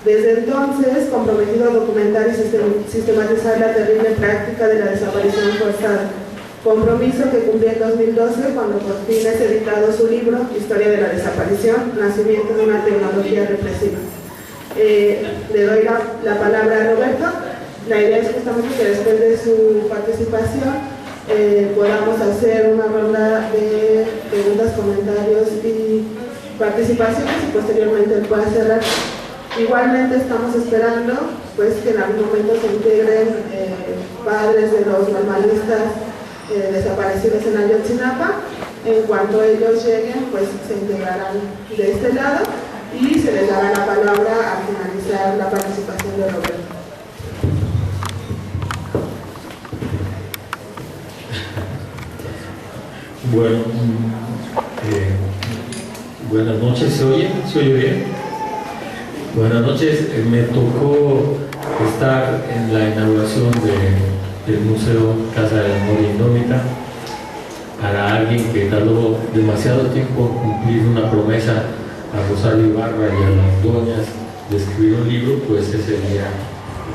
Desde entonces, comprometido a documentar y sistematizar la terrible práctica de la desaparición forzada, compromiso que cumplió en 2012 cuando por fin es editado su libro Historia de la desaparición, nacimiento de una tecnología represiva. Le doy la palabra a Roberto. La idea es justamente que después de su participación podamos hacer una ronda de preguntas, comentarios y participaciones y posteriormente él pueda cerrar. Igualmente estamos esperando pues, que en algún momento se integren padres de los normalistas desaparecidos en Ayotzinapa. En cuanto ellos lleguen, pues se integrarán de este lado y se les dará la palabra al finalizar la participación de Roberto. Bueno, buenas noches, ¿se oye? ¿Se oye bien? Buenas noches, me tocó estar en la inauguración del Museo Casa de la Memoria Indómita. Para alguien que tardó demasiado tiempo en cumplir una promesa a Rosario Ibarra y a las doñas de escribir un libro, pues ese día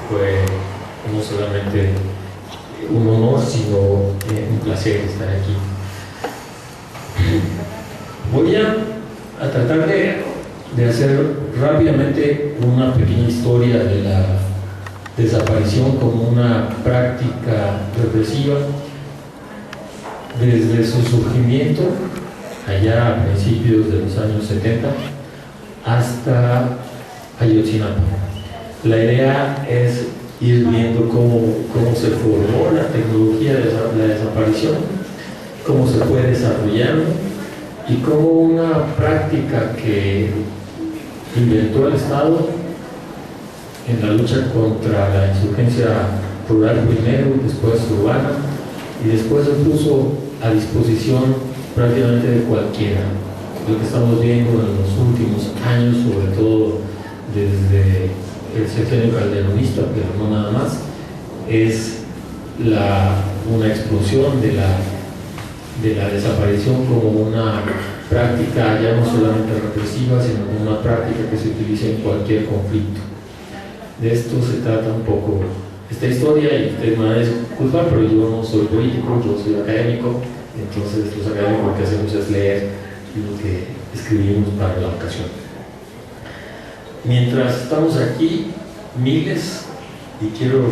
fue no solamente un honor, sino un placer estar aquí. Voy a tratar de hacer rápidamente una pequeña historia de la desaparición como una práctica represiva desde su surgimiento allá a principios de los años 70 hasta Ayotzinapa. La idea es ir viendo cómo se formó la tecnología de la desaparición, cómo se fue desarrollando y cómo una práctica que inventó el Estado en la lucha contra la insurgencia rural primero, después urbana, y después se puso a disposición prácticamente de cualquiera. Lo que estamos viendo en los últimos años, sobre todo desde el sexenio calderonista, pero no nada más, es una explosión de la desaparición como una práctica ya no solamente represiva, sino como una práctica que se utiliza en cualquier conflicto. De esto se trata un poco esta historia, y ustedes me van a disculpar, pero yo no soy político, yo soy académico. Entonces los académicos lo que hacemos es leer lo que escribimos para la ocasión. Mientras estamos aquí, miles, y quiero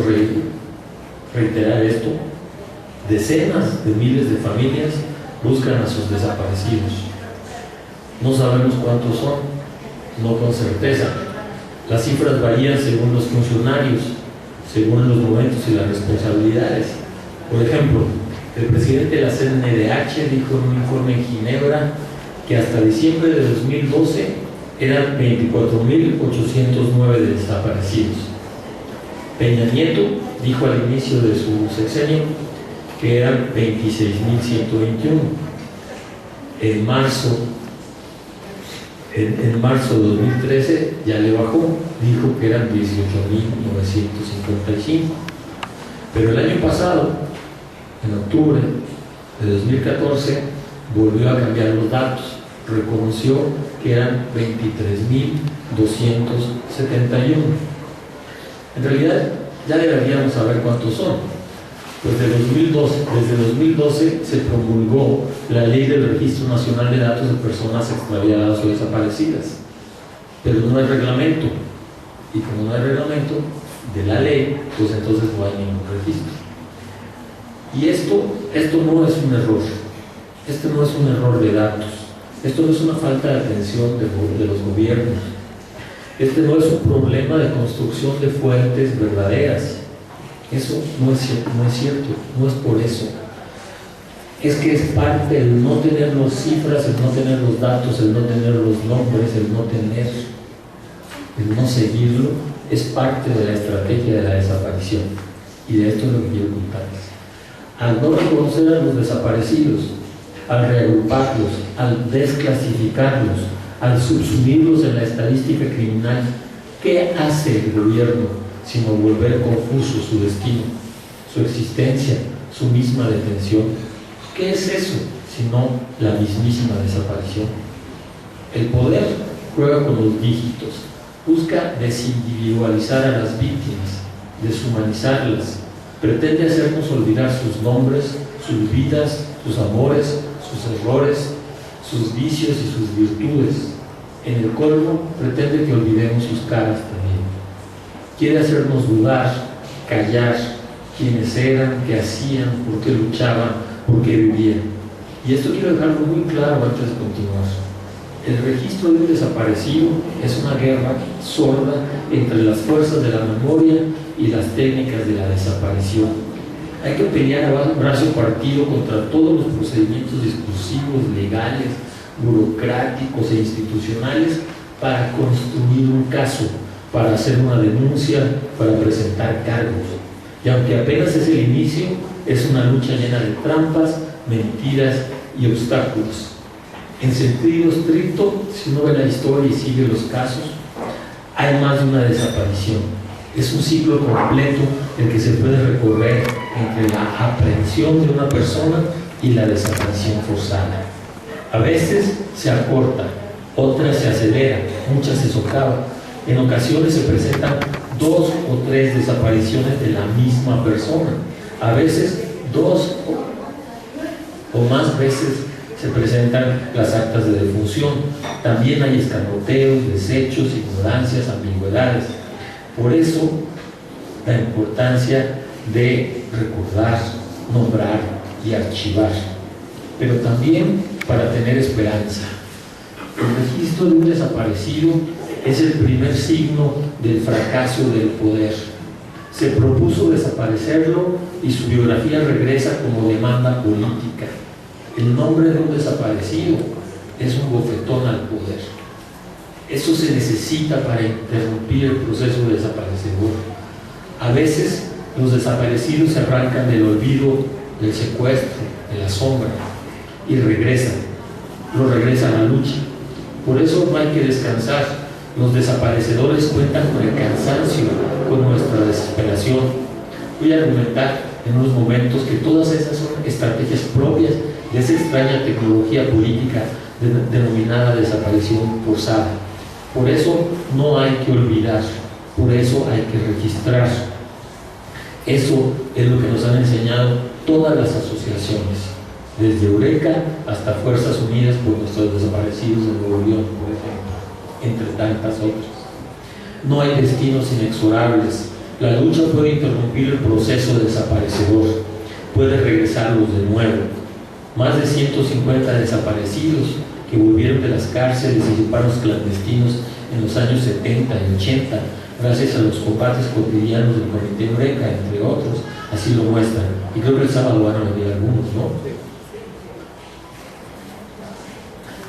reiterar esto, decenas de miles de familias buscan a sus desaparecidos. No sabemos cuántos son, no con certeza. Las cifras varían según los funcionarios, según los momentos y las responsabilidades. Por ejemplo, el presidente de la CNDH dijo en un informe en Ginebra que hasta diciembre de 2012 eran 24.809 desaparecidos. Peña Nieto dijo al inicio de su sexenio que eran 26.121. En marzo de 2013 ya le bajó, dijo que eran 18.955. Pero el año pasado, en octubre de 2014, volvió a cambiar los datos, reconoció que eran 23.271. En realidad ya deberíamos saber cuántos son, pues desde 2012 se promulgó la Ley del Registro Nacional de Datos de Personas Extraviadas o Desaparecidas, pero no hay reglamento, y como no hay reglamento de la ley, pues entonces no hay ningún registro. Y esto no es un error, no es un error de datos, esto no es una falta de atención de los gobiernos, no es un problema de construcción de fuentes verdaderas. Eso no es cierto, no es por eso. Es que es parte del no tener las cifras, el no tener los datos, el no tener los nombres, el no seguirlo, es parte de la estrategia de la desaparición. Y de esto es lo que quiero contarles. Al no reconocer a los desaparecidos, al reagruparlos, al desclasificarlos, al subsumirlos en la estadística criminal, ¿qué hace el gobierno sino volver confuso su destino, su existencia, su misma detención? ¿Qué es eso sino la mismísima desaparición? El poder juega con los dígitos, busca desindividualizar a las víctimas, deshumanizarlas, pretende hacernos olvidar sus nombres, sus vidas, sus amores, sus errores, sus vicios y sus virtudes. En el colmo, pretende que olvidemos sus caras también. Quiere hacernos dudar, callar quiénes eran, qué hacían, por qué luchaban, por qué vivían. Y esto quiero dejarlo muy claro antes de continuar. El registro de un desaparecido es una guerra sorda entre las fuerzas de la memoria y las técnicas de la desaparición. Hay que pelear a brazo partido contra todos los procedimientos discursivos, legales, burocráticos e institucionales para construir un caso, para hacer una denuncia, para presentar cargos. Y aunque apenas es el inicio, es una lucha llena de trampas, mentiras y obstáculos. En sentido estricto, si uno ve la historia y sigue los casos, hay más de una desaparición. Es un ciclo completo el que se puede recorrer entre la aprehensión de una persona y la desaparición forzada. A veces se acorta, otras se acelera, muchas se socavan. En ocasiones se presentan 2 o 3 desapariciones de la misma persona. A veces 2 o más veces se presentan las actas de defunción. También hay escamoteos, desechos, ignorancias, ambigüedades. Por eso la importancia de recordar, nombrar y archivar, pero también para tener esperanza. El registro de un desaparecido es el primer signo del fracaso del poder. Se propuso desaparecerlo y su biografía regresa como demanda política. El nombre de un desaparecido es un bofetón al poder. Eso se necesita para interrumpir el proceso de desaparecedor. A veces los desaparecidos se arrancan del olvido, del secuestro, de la sombra y regresan a la lucha. Por eso no hay que descansar. Los desaparecedores cuentan con el cansancio, con nuestra desesperación. Voy a argumentar en unos momentos que todas esas son estrategias propias de esa extraña tecnología política denominada desaparición forzada. Por eso no hay que olvidar, por eso hay que registrar. Eso es lo que nos han enseñado todas las asociaciones, desde Eureka hasta Fuerzas Unidas por nuestros desaparecidos de Nuevo León, por ejemplo, entre tantas otras. No hay destinos inexorables. La lucha puede interrumpir el proceso desaparecedor, puede regresarlos de nuevo. Más de 150 desaparecidos que volvieron de las cárceles y paros clandestinos en los años 70 y 80, gracias a los combates cotidianos del Comité Eureka, entre otros, así lo muestran. Y creo que el sábado van a venir algunos, ¿no?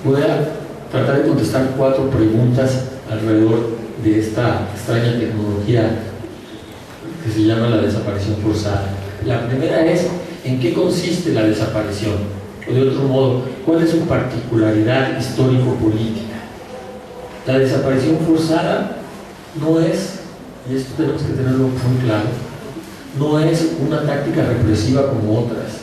Voy a tratar de contestar 4 preguntas alrededor de esta extraña tecnología que se llama la desaparición forzada. La primera es, ¿en qué consiste la desaparición? O de otro modo, ¿cuál es su particularidad histórico-política? La desaparición forzada no es, y esto tenemos que tenerlo muy claro, no es una táctica represiva como otras.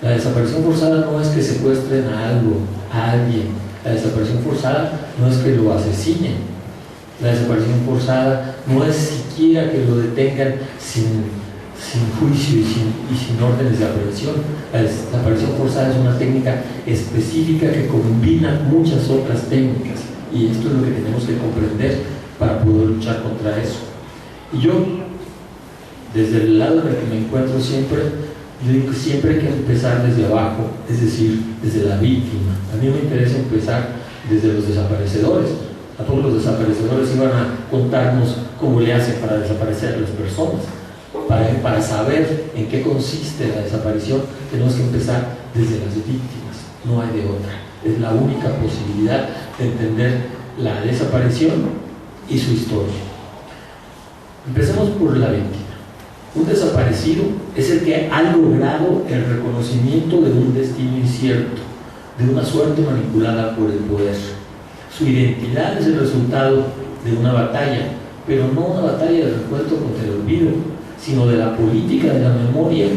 La desaparición forzada no es que secuestren a alguien. La desaparición forzada no es que lo asesinen. La desaparición forzada no es siquiera que lo detengan sin juicio y sin órdenes de aprehensión. La desaparición forzada es una técnica específica que combina muchas otras técnicas, y esto es lo que tenemos que comprender para poder luchar contra eso. Y yo, desde el lado en el que me encuentro siempre, yo digo que siempre hay que empezar desde abajo, es decir, desde la víctima. A mí me interesa empezar desde los desaparecedores. A todos los desaparecedores iban a contarnos cómo le hacen para desaparecer a las personas. Para saber en qué consiste la desaparición, tenemos que empezar desde las víctimas, no hay de otra. Es la única posibilidad de entender la desaparición y su historia. Empecemos por la víctima. Un desaparecido es el que ha logrado el reconocimiento de un destino incierto, de una suerte manipulada por el poder. Su identidad es el resultado de una batalla, pero no una batalla de recuento contra el olvido, sino de la política de la memoria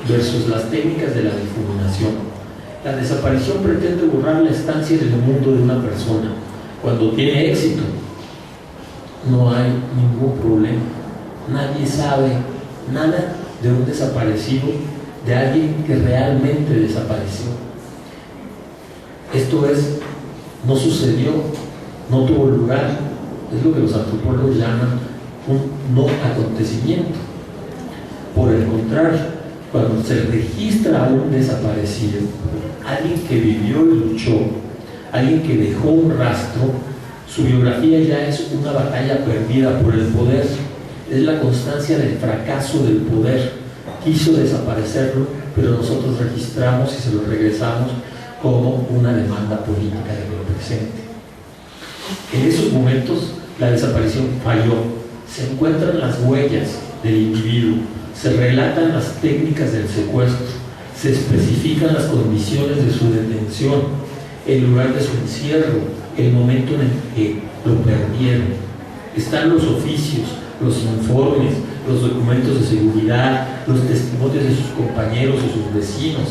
versus las técnicas de la difuminación. La desaparición pretende borrar la estancia del mundo de una persona. Cuando tiene éxito, no hay ningún problema. Nadie sabe nada de un desaparecido, de alguien que realmente desapareció. Esto es, no sucedió, no tuvo lugar, es lo que los antropólogos llaman un no acontecimiento. Por el contrario, cuando se registra a un desaparecido, alguien que vivió y luchó, alguien que dejó un rastro, su biografía ya es una batalla perdida por el poder, es la constancia del fracaso del poder. Quiso desaparecerlo, pero nosotros registramos y se lo regresamos como una demanda política de lo presente. En esos momentos la desaparición falló, se encuentran las huellas del individuo, se relatan las técnicas del secuestro, se especifican las condiciones de su detención, el lugar de su encierro, el momento en el que lo perdieron. Están los oficios, los informes, los documentos de seguridad, los testimonios de sus compañeros o sus vecinos.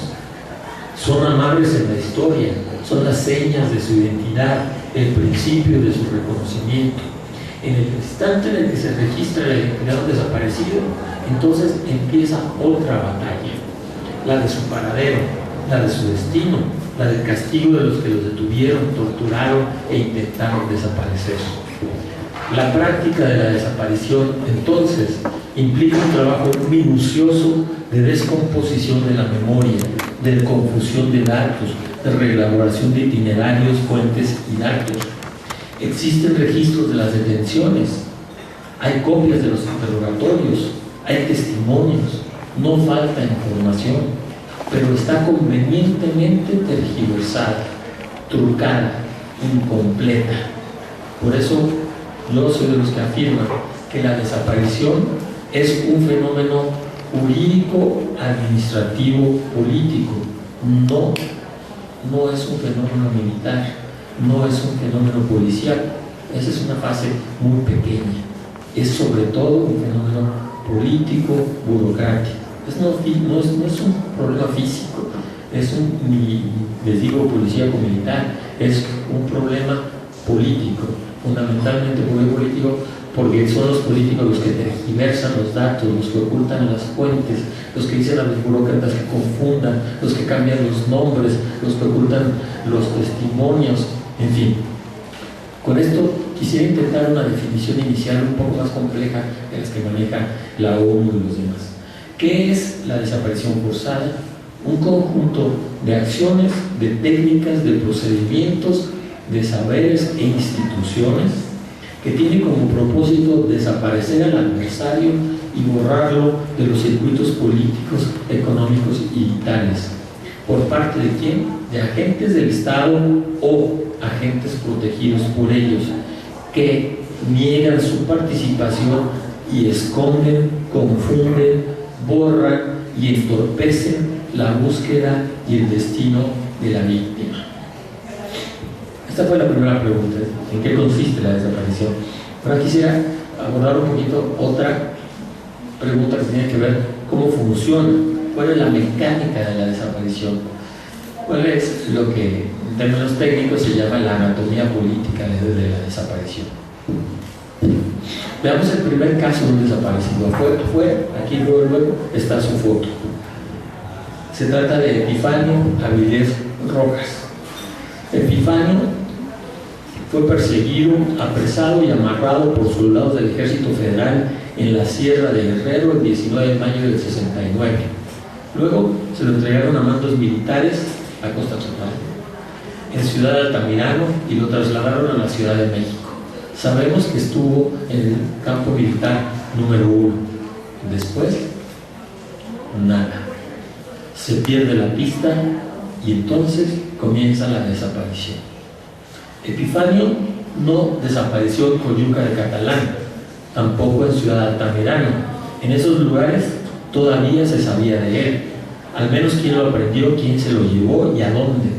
Son amarres en la historia, son las señas de su identidad, el principio de su reconocimiento. En el instante en el que se registra la identidad de un desaparecido, entonces empieza otra batalla, la de su paradero, la de su destino, la del castigo de los que los detuvieron, torturaron e intentaron desaparecer. La práctica de la desaparición, entonces, implica un trabajo minucioso de descomposición de la memoria, de confusión de datos, de reelaboración de itinerarios, fuentes y datos. Existen registros de las detenciones, hay copias de los interrogatorios, hay testimonios, no falta información, pero está convenientemente tergiversada, trucada, incompleta. Por eso yo soy de los que afirman que la desaparición es un fenómeno jurídico, administrativo, político, no es un fenómeno militar, no es un fenómeno policial. Esa es una fase muy pequeña. Es sobre todo un fenómeno político, burocrático. No es un problema físico, les digo policíaco militar, es un problema político, fundamentalmente político, porque son los políticos los que tergiversan los datos, los que ocultan las fuentes, los que dicen a los burócratas que confundan, los que cambian los nombres, los que ocultan los testimonios, en fin. Con esto quisiera intentar una definición inicial un poco más compleja de las que maneja la ONU y los demás. ¿Qué es la desaparición forzada? Un conjunto de acciones, de técnicas, de procedimientos, de saberes e instituciones que tiene como propósito desaparecer al adversario y borrarlo de los circuitos políticos, económicos y vitales. ¿Por parte de quién? De agentes del Estado o agentes protegidos por ellos, que niegan su participación y esconden, confunden, borran y entorpecen la búsqueda y el destino de la víctima. Esta fue la primera pregunta, ¿en qué consiste la desaparición? Ahora quisiera abordar un poquito otra pregunta que tiene que ver cómo funciona, cuál es la mecánica de la desaparición, cuál es lo que en términos técnicos se llama la anatomía política de la desaparición. Veamos el primer caso de un desaparecido. Aquí luego está su foto. Se trata de Epifanio Avilés Rojas. Epifanio fue perseguido, apresado y amarrado por soldados del Ejército Federal en la Sierra de Guerrero el 19 de mayo del 69. Luego se lo entregaron a mandos militares a Costa Total, en Ciudad de Altamirano, y lo trasladaron a la Ciudad de México. Sabemos que estuvo en el campo militar número 1. Después, nada. Se pierde la pista y entonces comienza la desaparición. Epifanio no desapareció en Coyuca de Catalán, tampoco en Ciudad de Altamirano. En esos lugares todavía se sabía de él, al menos quién lo aprendió, quién se lo llevó y a dónde.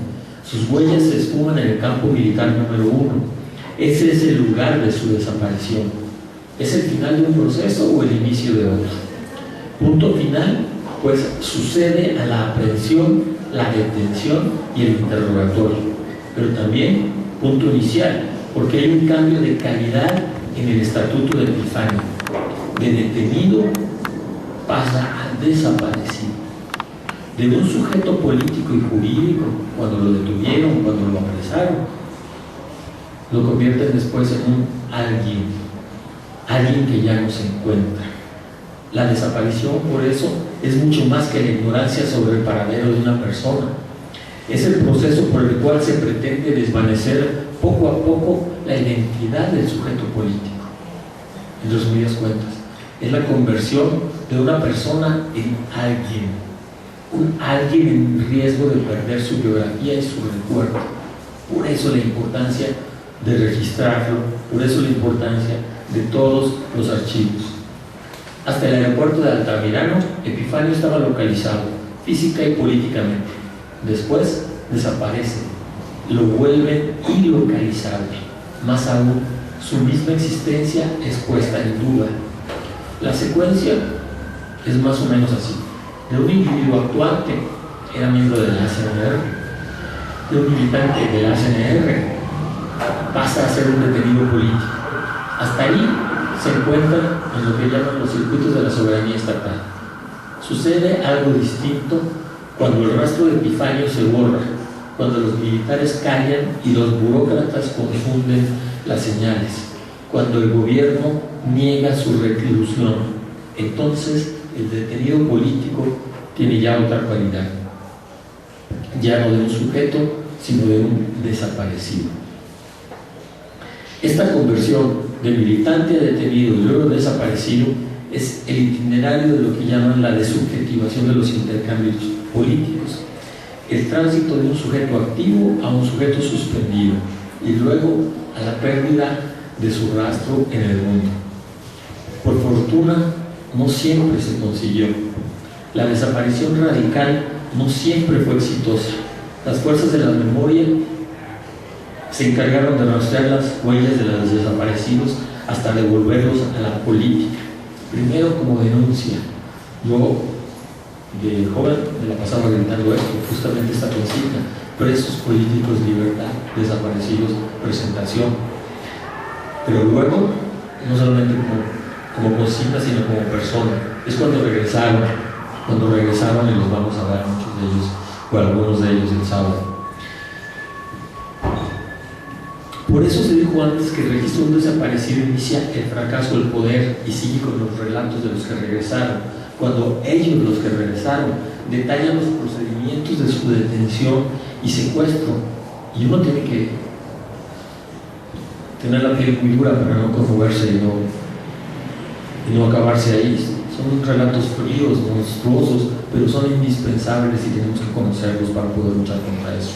Sus huellas se esfuman en el campo militar número 1. Ese es el lugar de su desaparición. ¿Es el final de un proceso o el inicio de otro? Punto final, pues sucede a la aprehensión, la detención y el interrogatorio, pero también punto inicial, porque hay un cambio de calidad en el Estatuto de Epifanio. De detenido pasa a desaparecido. De un sujeto político y jurídico, cuando lo detuvieron, cuando lo apresaron, lo convierten después en un alguien que ya no se encuentra. La desaparición, por eso, es mucho más que la ignorancia sobre el paradero de una persona. Es el proceso por el cual se pretende desvanecer poco a poco la identidad del sujeto político. En resumidas cuentas, es la conversión de una persona en alguien, un alguien en riesgo de perder su biografía y su recuerdo. Por eso la importancia de registrarlo, por eso la importancia de todos los archivos. Hasta el aeropuerto de Altamirano, Epifanio estaba localizado, física y políticamente. Después desaparece, lo vuelven ilocalizable. Más aún, su misma existencia es puesta en duda. La secuencia es más o menos así. De un individuo actuante, era miembro de la CNR, de un militante de la CNR, pasa a ser un detenido político. Hasta ahí se encuentra en lo que llaman los circuitos de la soberanía estatal. Sucede algo distinto cuando el rastro de Epifanio se borra, cuando los militares callan y los burócratas confunden las señales, cuando el gobierno niega su reclusión. Entonces el detenido político tiene ya otra cualidad, ya no de un sujeto, sino de un desaparecido. Esta conversión de militante a detenido y luego desaparecido es el itinerario de lo que llaman la desubjetivación de los intercambios políticos, el tránsito de un sujeto activo a un sujeto suspendido y luego a la pérdida de su rastro en el mundo. Por fortuna, no siempre se consiguió. La desaparición radical no siempre fue exitosa. Las fuerzas de la memoria se encargaron de rastrear las huellas de los desaparecidos hasta devolverlos a la política. Primero como denuncia. Yo, de joven, me la pasaba gritando esto, justamente esta consigna: presos políticos, libertad; desaparecidos, presentación. Pero luego, no solamente como consigna, sino como persona. Es cuando regresaron y los vamos a ver, muchos de ellos, o algunos de ellos el sábado. Por eso se dijo antes que el registro de un desaparecido inicia el fracaso del poder y sigue con los relatos de los que regresaron. Cuando ellos, los que regresaron, detallan los procedimientos de su detención y secuestro, y uno tiene que tener la piel muy dura para no conmoverse y no acabarse ahí. Son relatos fríos, monstruosos, pero son indispensables y tenemos que conocerlos para poder luchar contra eso.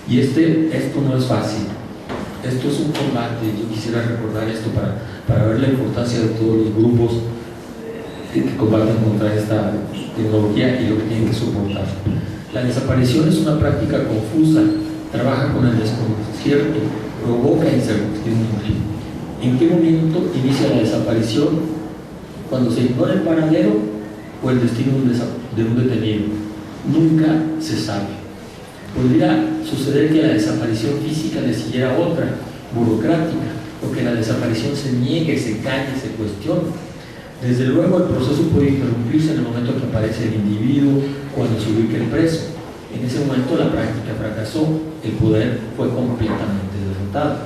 Y esto no es fácil. Esto es un combate. Yo quisiera recordar esto para ver la importancia de todos los grupos que combaten contra esta tecnología y lo que tienen que soportar. La desaparición es una práctica confusa, trabaja con el desconcierto, provoca incertidumbre. ¿En qué momento inicia la desaparición? Cuando se ignora el paradero o el destino de un detenido. Nunca se sabe. Podría suceder que la desaparición física le siguiera otra, burocrática, o que la desaparición se niegue, se calle, se cuestione. Desde luego el proceso puede interrumpirse en el momento que aparece el individuo, cuando se ubica el preso. En ese momento la práctica fracasó, el poder fue completamente derrotado.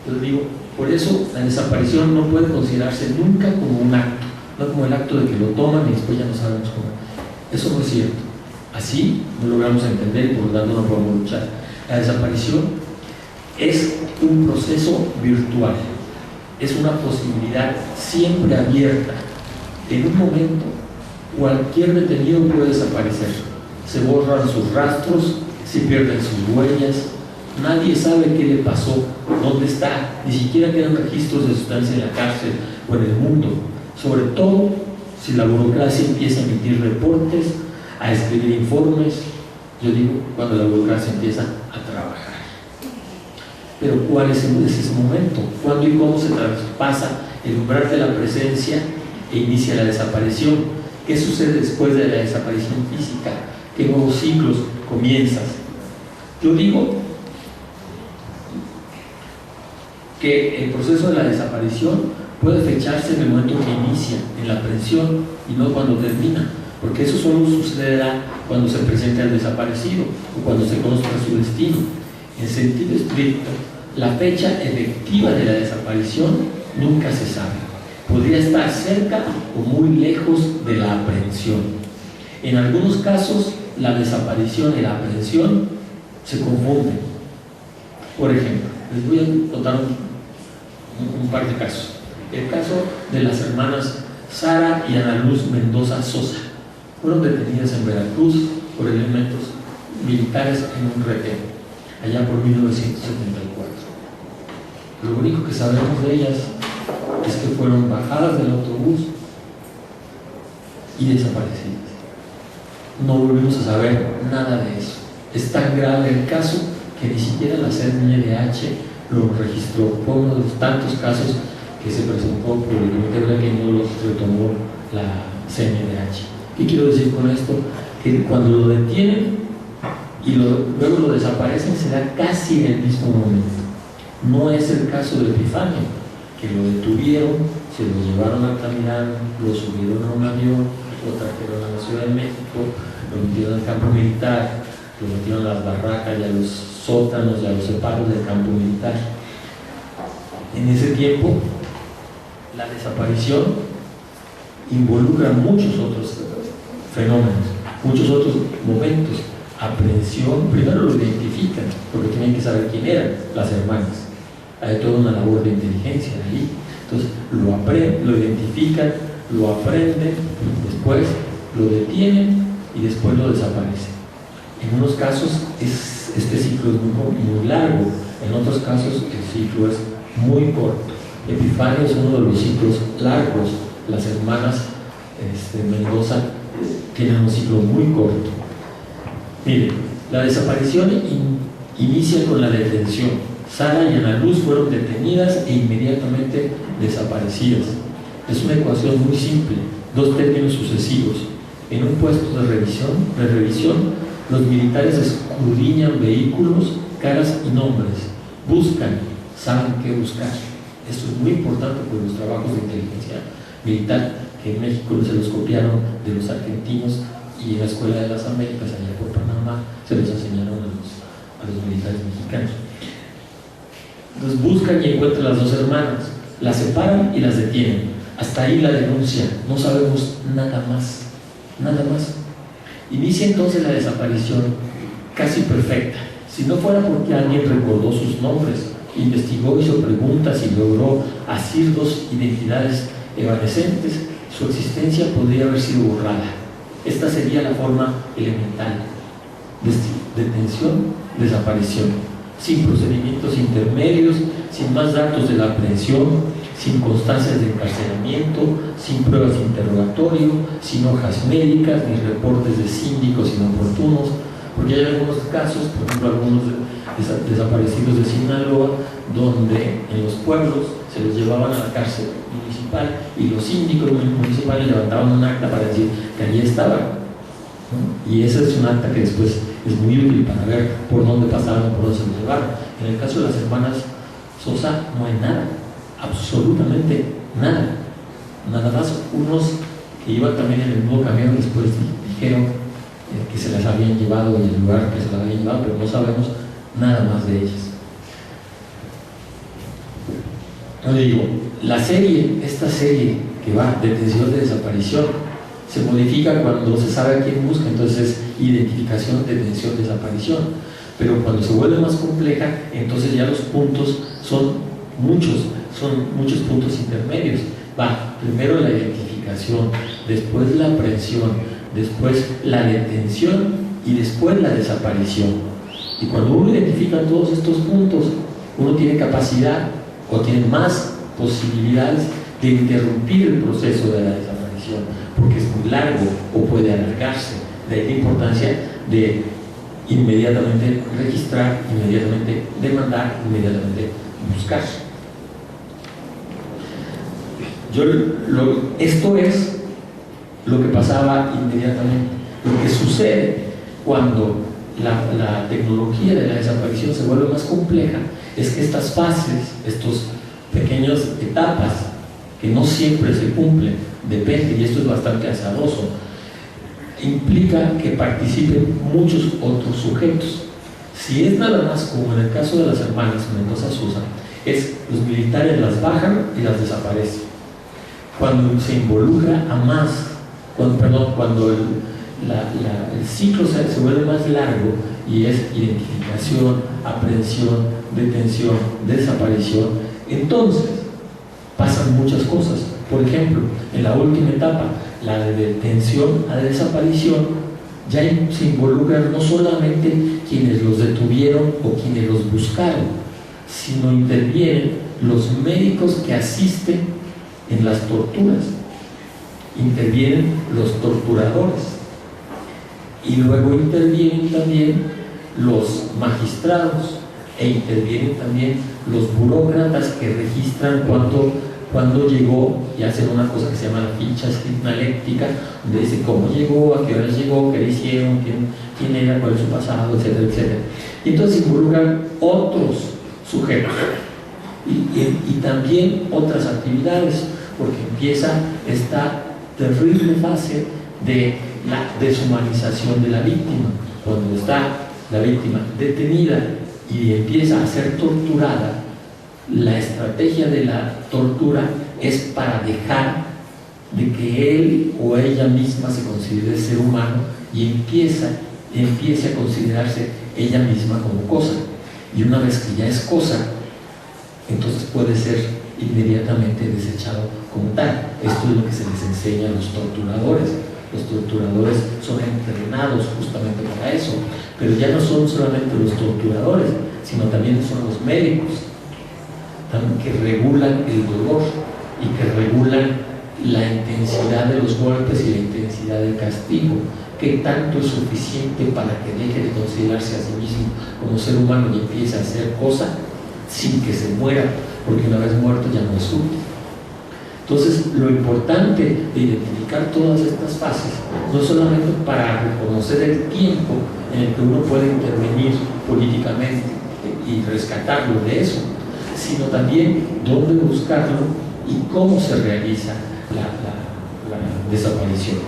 Entonces digo, por eso la desaparición no puede considerarse nunca como un acto, no como el acto de que lo toman y después ya no sabemos cómo. Eso no es cierto. Así no logramos entender y por lo tanto no podemos luchar. La desaparición es un proceso virtual, es una posibilidad siempre abierta. En un momento, cualquier detenido puede desaparecer. Se borran sus rastros, se pierden sus huellas, nadie sabe qué le pasó, dónde está, ni siquiera quedan registros de su estancia en la cárcel o en el mundo. Sobre todo si la burocracia empieza a emitir reportes, a escribir informes, yo digo, cuando la burocracia empieza a trabajar. Pero ¿cuál es ese momento? ¿Cuándo y cómo se traspasa el umbral de la presencia e inicia la desaparición? ¿Qué sucede después de la desaparición física? ¿Qué nuevos ciclos comienzan? Yo digo que el proceso de la desaparición puede fecharse en el momento que inicia, en la aprehensión, y no cuando termina, porque eso solo sucederá cuando se presente al desaparecido o cuando se conozca su destino. En sentido estricto, la fecha efectiva de la desaparición nunca se sabe. Podría estar cerca o muy lejos de la aprehensión. En algunos casos, la desaparición y la aprehensión se confunden. Por ejemplo, les voy a contar un par de casos. El caso de las hermanas Sara y Ana Luz Mendoza Sosa. Fueron detenidas en Veracruz por elementos militares en un retén, allá por 1974. Lo único que sabemos de ellas es que fueron bajadas del autobús y desaparecidas. No volvimos a saber nada de eso. Es tan grave el caso que ni siquiera la CNDH lo registró. Fue uno de los tantos casos que se presentó por el Comité que no los retomó la CNDH. ¿Qué quiero decir con esto? Que cuando lo detienen y luego lo desaparecen, se da casi en el mismo momento. No es el caso de Epifanio, que lo detuvieron, se lo llevaron a Altamirano, lo subieron a un avión, lo trajeron a la Ciudad de México, lo metieron al campo militar, lo metieron a las barracas y a los sótanos y a los separos del campo militar. En ese tiempo, la desaparición involucra muchos otros fenómenos, muchos otros momentos. Aprehensión, primero lo identifican, porque tienen que saber quién eran las hermanas. Hay toda una labor de inteligencia ahí. Entonces, lo identifican, lo aprenden, después lo detienen y después lo desaparecen. En unos casos este ciclo es muy largo, en otros casos el ciclo es muy corto. Epifanio es uno de los ciclos largos. Las hermanas Mendoza tienen un ciclo muy corto. Miren, la desaparición inicia con la detención. Sara y Ana Luz fueron detenidas e inmediatamente desaparecidas. Es una ecuación muy simple, dos términos sucesivos. En un puesto de revisión, los militares escudriñan vehículos, caras y nombres. Buscan, saben qué buscar. Esto es muy importante por los trabajos de inteligencia militar que en México se los copiaron de los argentinos, y en la Escuela de las Américas, allá por Panamá, se les enseñaron a los militares mexicanos. Entonces buscan y encuentran las dos hermanas, las separan y las detienen. Hasta ahí la denuncia, no sabemos nada más, nada más. Inicia entonces la desaparición casi perfecta. Si no fuera porque alguien recordó sus nombres, investigó, hizo preguntas y logró asir dos identidades evanescentes, su existencia podría haber sido borrada. Esta sería la forma elemental: detención, desaparición, sin procedimientos intermedios, sin más datos de la aprehensión, sin constancias de encarcelamiento, sin pruebas de interrogatorio, sin hojas médicas ni reportes de síndicos inoportunos, porque hay algunos casos, por ejemplo algunos desaparecidos de Sinaloa, donde en los pueblos se los llevaban a la cárcel municipal y los síndicos municipales levantaban un acta para decir que allí estaban, ¿no? Y ese es un acta que después es muy útil para ver por dónde pasaban o por dónde se los llevaron. En el caso de las hermanas Sosa no hay nada, absolutamente nada. Nada más unos que iban también en el mismo camión después dijeron que se las habían llevado y el lugar que se las habían llevado, pero no sabemos nada más de ellas. Yo digo, esta serie que va detención de desaparición, se modifica cuando se sabe a quién busca, entonces es identificación, detención, desaparición. Pero cuando se vuelve más compleja, entonces ya los puntos son muchos puntos intermedios. Va primero la identificación, después la aprehensión, después la detención y después la desaparición. Y cuando uno identifica todos estos puntos, uno tiene capacidad o tiene más posibilidades de interrumpir el proceso de la desaparición, porque es muy largo o puede alargarse. De ahí la importancia de inmediatamente registrar, inmediatamente demandar, inmediatamente buscar. Esto es lo que pasaba inmediatamente. Lo que sucede cuando la tecnología de la desaparición se vuelve más compleja es que estas fases, estas pequeñas etapas que no siempre se cumplen, depende, y esto es bastante azaroso, implica que participen muchos otros sujetos. Si es nada más como en el caso de las hermanas Mendoza Sosa, es los militares las bajan y las desaparecen. Cuando se involucra a más, cuando el ciclo se vuelve más largo y es identificación, aprehensión, detención, desaparición, entonces pasan muchas cosas. Por ejemplo, en la última etapa, la de detención a desaparición, ya se involucran no solamente quienes los detuvieron o quienes los buscaron, sino intervienen los médicos que asisten en las torturas, intervienen los torturadores, y luego intervienen también los magistrados, e intervienen también los burócratas que registran cuando llegó, y hacen una cosa que se llama la ficha analítica, donde dice cómo llegó, a qué hora llegó, qué le hicieron, quién era, cuál es su pasado, etcétera, etcétera. Y entonces involucran otros sujetos y también otras actividades, porque empieza esta terrible fase de la deshumanización de la víctima. Cuando está la víctima detenida y empieza a ser torturada, la estrategia de la tortura es para dejar de que él o ella misma se considere ser humano y empiece a considerarse ella misma como cosa. Y una vez que ya es cosa, entonces puede ser inmediatamente desechado como tal. Esto es lo que se les enseña a los torturadores. Los torturadores son entrenados justamente para eso, pero ya no son solamente los torturadores, sino también son los médicos que regulan el dolor y que regulan la intensidad de los golpes y la intensidad del castigo. ¿Qué tanto es suficiente para que deje de considerarse a sí mismo como ser humano y empiece a hacer cosa sin que se muera? Porque una vez muerto ya no es útil. Entonces, lo importante de identificar todas estas fases no es solamente para reconocer el tiempo en el que uno puede intervenir políticamente y rescatarlo de eso, sino también dónde buscarlo y cómo se realiza la desaparición.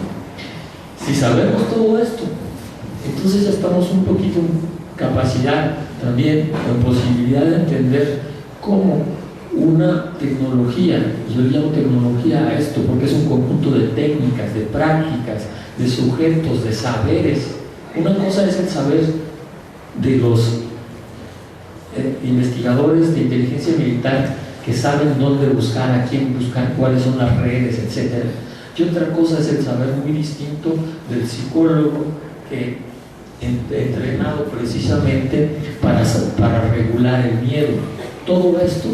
Si sabemos todo esto, entonces ya estamos un poquito en capacidad también, en posibilidad de entender cómo una tecnología, yo llamo tecnología a esto porque es un conjunto de técnicas, de prácticas, de sujetos, de saberes. Una cosa es el saber de los investigadores de inteligencia militar que saben dónde buscar, a quién buscar, cuáles son las redes, etc. Y otra cosa es el saber muy distinto del psicólogo que entrenado precisamente para regular el miedo. Todo esto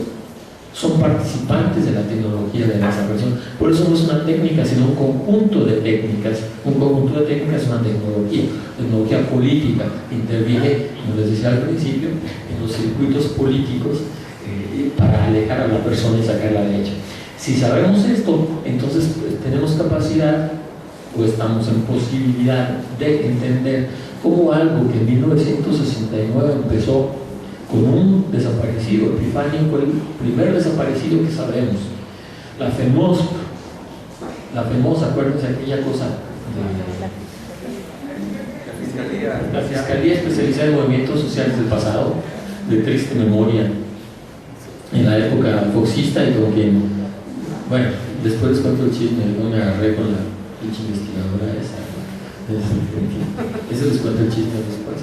son participantes de la tecnología de la desaparición. Por eso no es una técnica, sino un conjunto de técnicas. Un conjunto de técnicas es una tecnología política. Interviene, como les decía al principio, en los circuitos políticos para alejar a la persona y sacarla de ella. Si sabemos esto, entonces tenemos capacidad o estamos en posibilidad de entender cómo algo que en 1969 empezó con un desaparecido. Epifanio fue el primer desaparecido que sabemos. La FEMOS, acuérdense aquella cosa de la Fiscalía Especializada en Movimientos Sociales del Pasado, de triste memoria, en la época foxista, y con quien, bueno, después les cuento el chisme, no me agarré con la pinche investigadora esa. Eso les cuento el chisme después.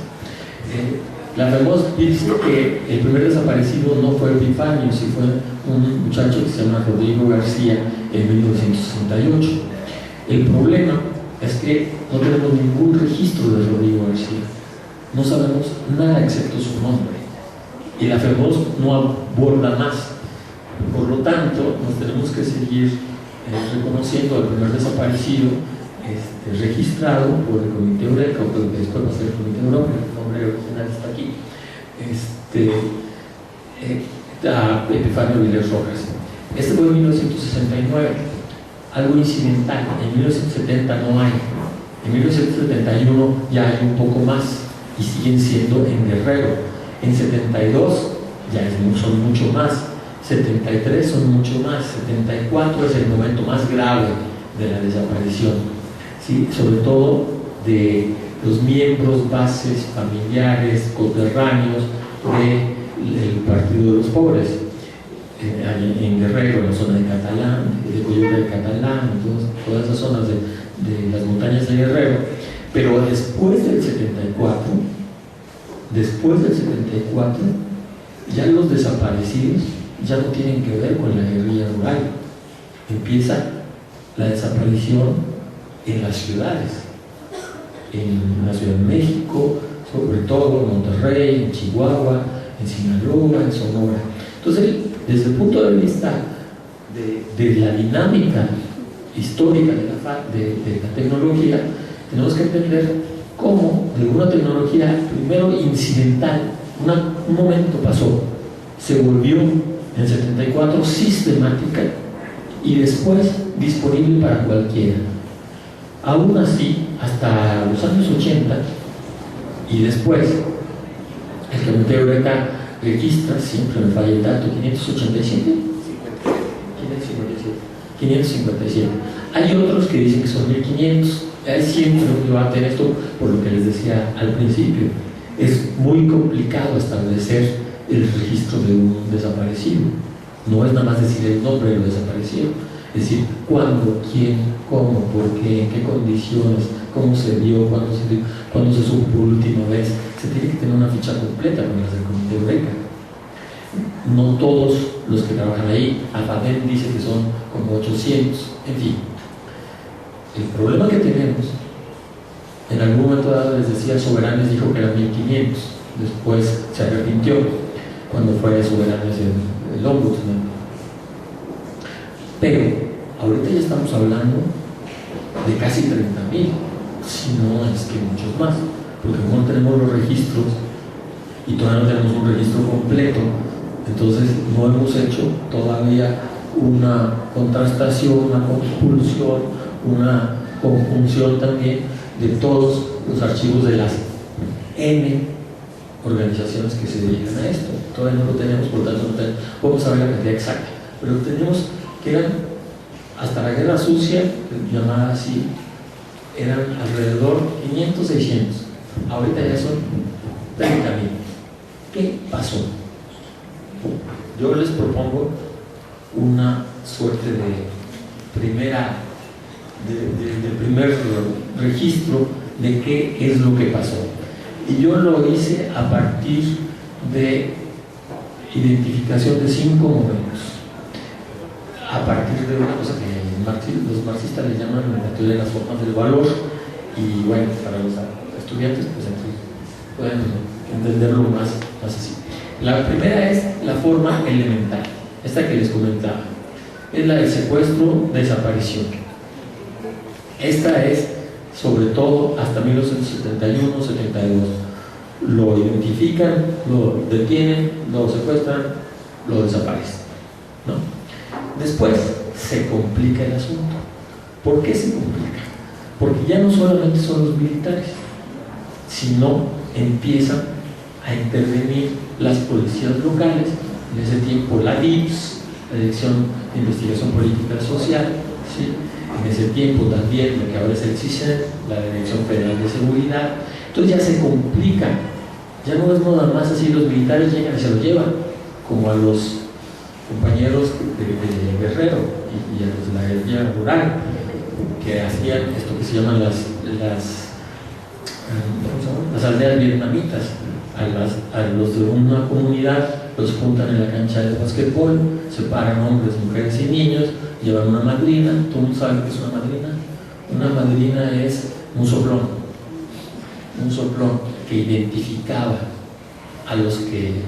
La FEMOS dice que el primer desaparecido no fue Epifanio, sino fue un muchacho que se llama Rodrigo García en 1968. El problema es que no tenemos ningún registro de Rodrigo García. No sabemos nada excepto su nombre. Y la FEMOS no aborda más. Por lo tanto, nos tenemos que seguir reconociendo al primer desaparecido registrado por el Comité Eureka, o que después va a ser el Comité Europa, el nombre original está aquí, a Epifanio Vilés Rojas. Este fue en 1969, algo incidental. En 1970 no hay, en 1971 ya hay un poco más, y siguen siendo en Guerrero. En 72 ya son mucho más, 73 son mucho más, 74 es el momento más grave de la desaparición, ¿sí? Sobre todo de los miembros, bases, familiares, coterráneos del Partido de los Pobres, en Guerrero, en la zona de Catalán, de Coyote de Catalán, todas esas zonas de las montañas de Guerrero. Pero después del 74, ya los desaparecidos ya no tienen que ver con la guerrilla rural. Empieza la desaparición en las ciudades, en la Ciudad de México, sobre todo en Monterrey, en Chihuahua, en Sinaloa, en Sonora. Entonces, desde el punto de vista de la dinámica histórica de la tecnología, tenemos que entender cómo de una tecnología primero incidental, un momento pasó, se volvió en 74 sistemática y después disponible para cualquiera. Aún así, hasta los años 80 y después, el Comité Eureka registra, siempre me falla el dato, 557. Hay otros que dicen que son 1500. Hay siempre un debate en esto, por lo que les decía al principio. Es muy complicado establecer el registro de un desaparecido. No es nada más decir el nombre de lo desaparecido, es decir, cuándo, quién, cómo, por qué, en qué condiciones, cómo se dio, cuándo se supo por última vez. Se tiene que tener una ficha completa con las del Comité Eureka. No todos los que trabajan ahí, Alfabet dice que son como 800, en fin. El problema que tenemos, en algún momento dado les decía, Soberanes dijo que eran 1500, después se arrepintió cuando fue Soberanes el Ombudsman. Pero ahorita ya estamos hablando de casi 30.000, si no es que muchos más, porque como no tenemos los registros y todavía no tenemos un registro completo, entonces no hemos hecho todavía una contrastación, una compulsión, una conjunción también de todos los archivos de las N organizaciones que se dedican a esto. Todavía no lo tenemos, por lo tanto no podemos saber la cantidad exacta, pero tenemos que eran, hasta la Guerra Sucia, llamada así, eran alrededor 500, 600. Ahorita ya son 30.000. ¿Qué pasó? Yo les propongo una suerte de primer registro de qué es lo que pasó. Y yo lo hice a partir de identificación de 5 momentos. A partir de una cosa que los marxistas le llaman la teoría de las formas del valor, y bueno, para los estudiantes pues aquí pueden entenderlo más así. La primera es la forma elemental, esta que les comentaba, es la del secuestro, desaparición. Esta es sobre todo hasta 1971, 72. Lo identifican, lo detienen, lo secuestran, lo desaparecen, ¿no? Después se complica el asunto. ¿Por qué se complica? Porque ya no solamente son los militares, sino empiezan a intervenir las policías locales, en ese tiempo la DIPS, la Dirección de Investigación Política Social, ¿sí? En ese tiempo también lo que ahora es el CISEN, la Dirección Federal de Seguridad. Entonces ya se complica, ya no es nada más así, los militares llegan y se lo llevan, como a los compañeros de Guerrero y a los de la guerrilla rural, que hacían esto que se llaman las aldeas vietnamitas. A los de una comunidad los juntan en la cancha de básquetbol, separan hombres, mujeres y niños, llevan una madrina. ¿Tú no sabes qué es una madrina? Una madrina es un soplón que identificaba a los que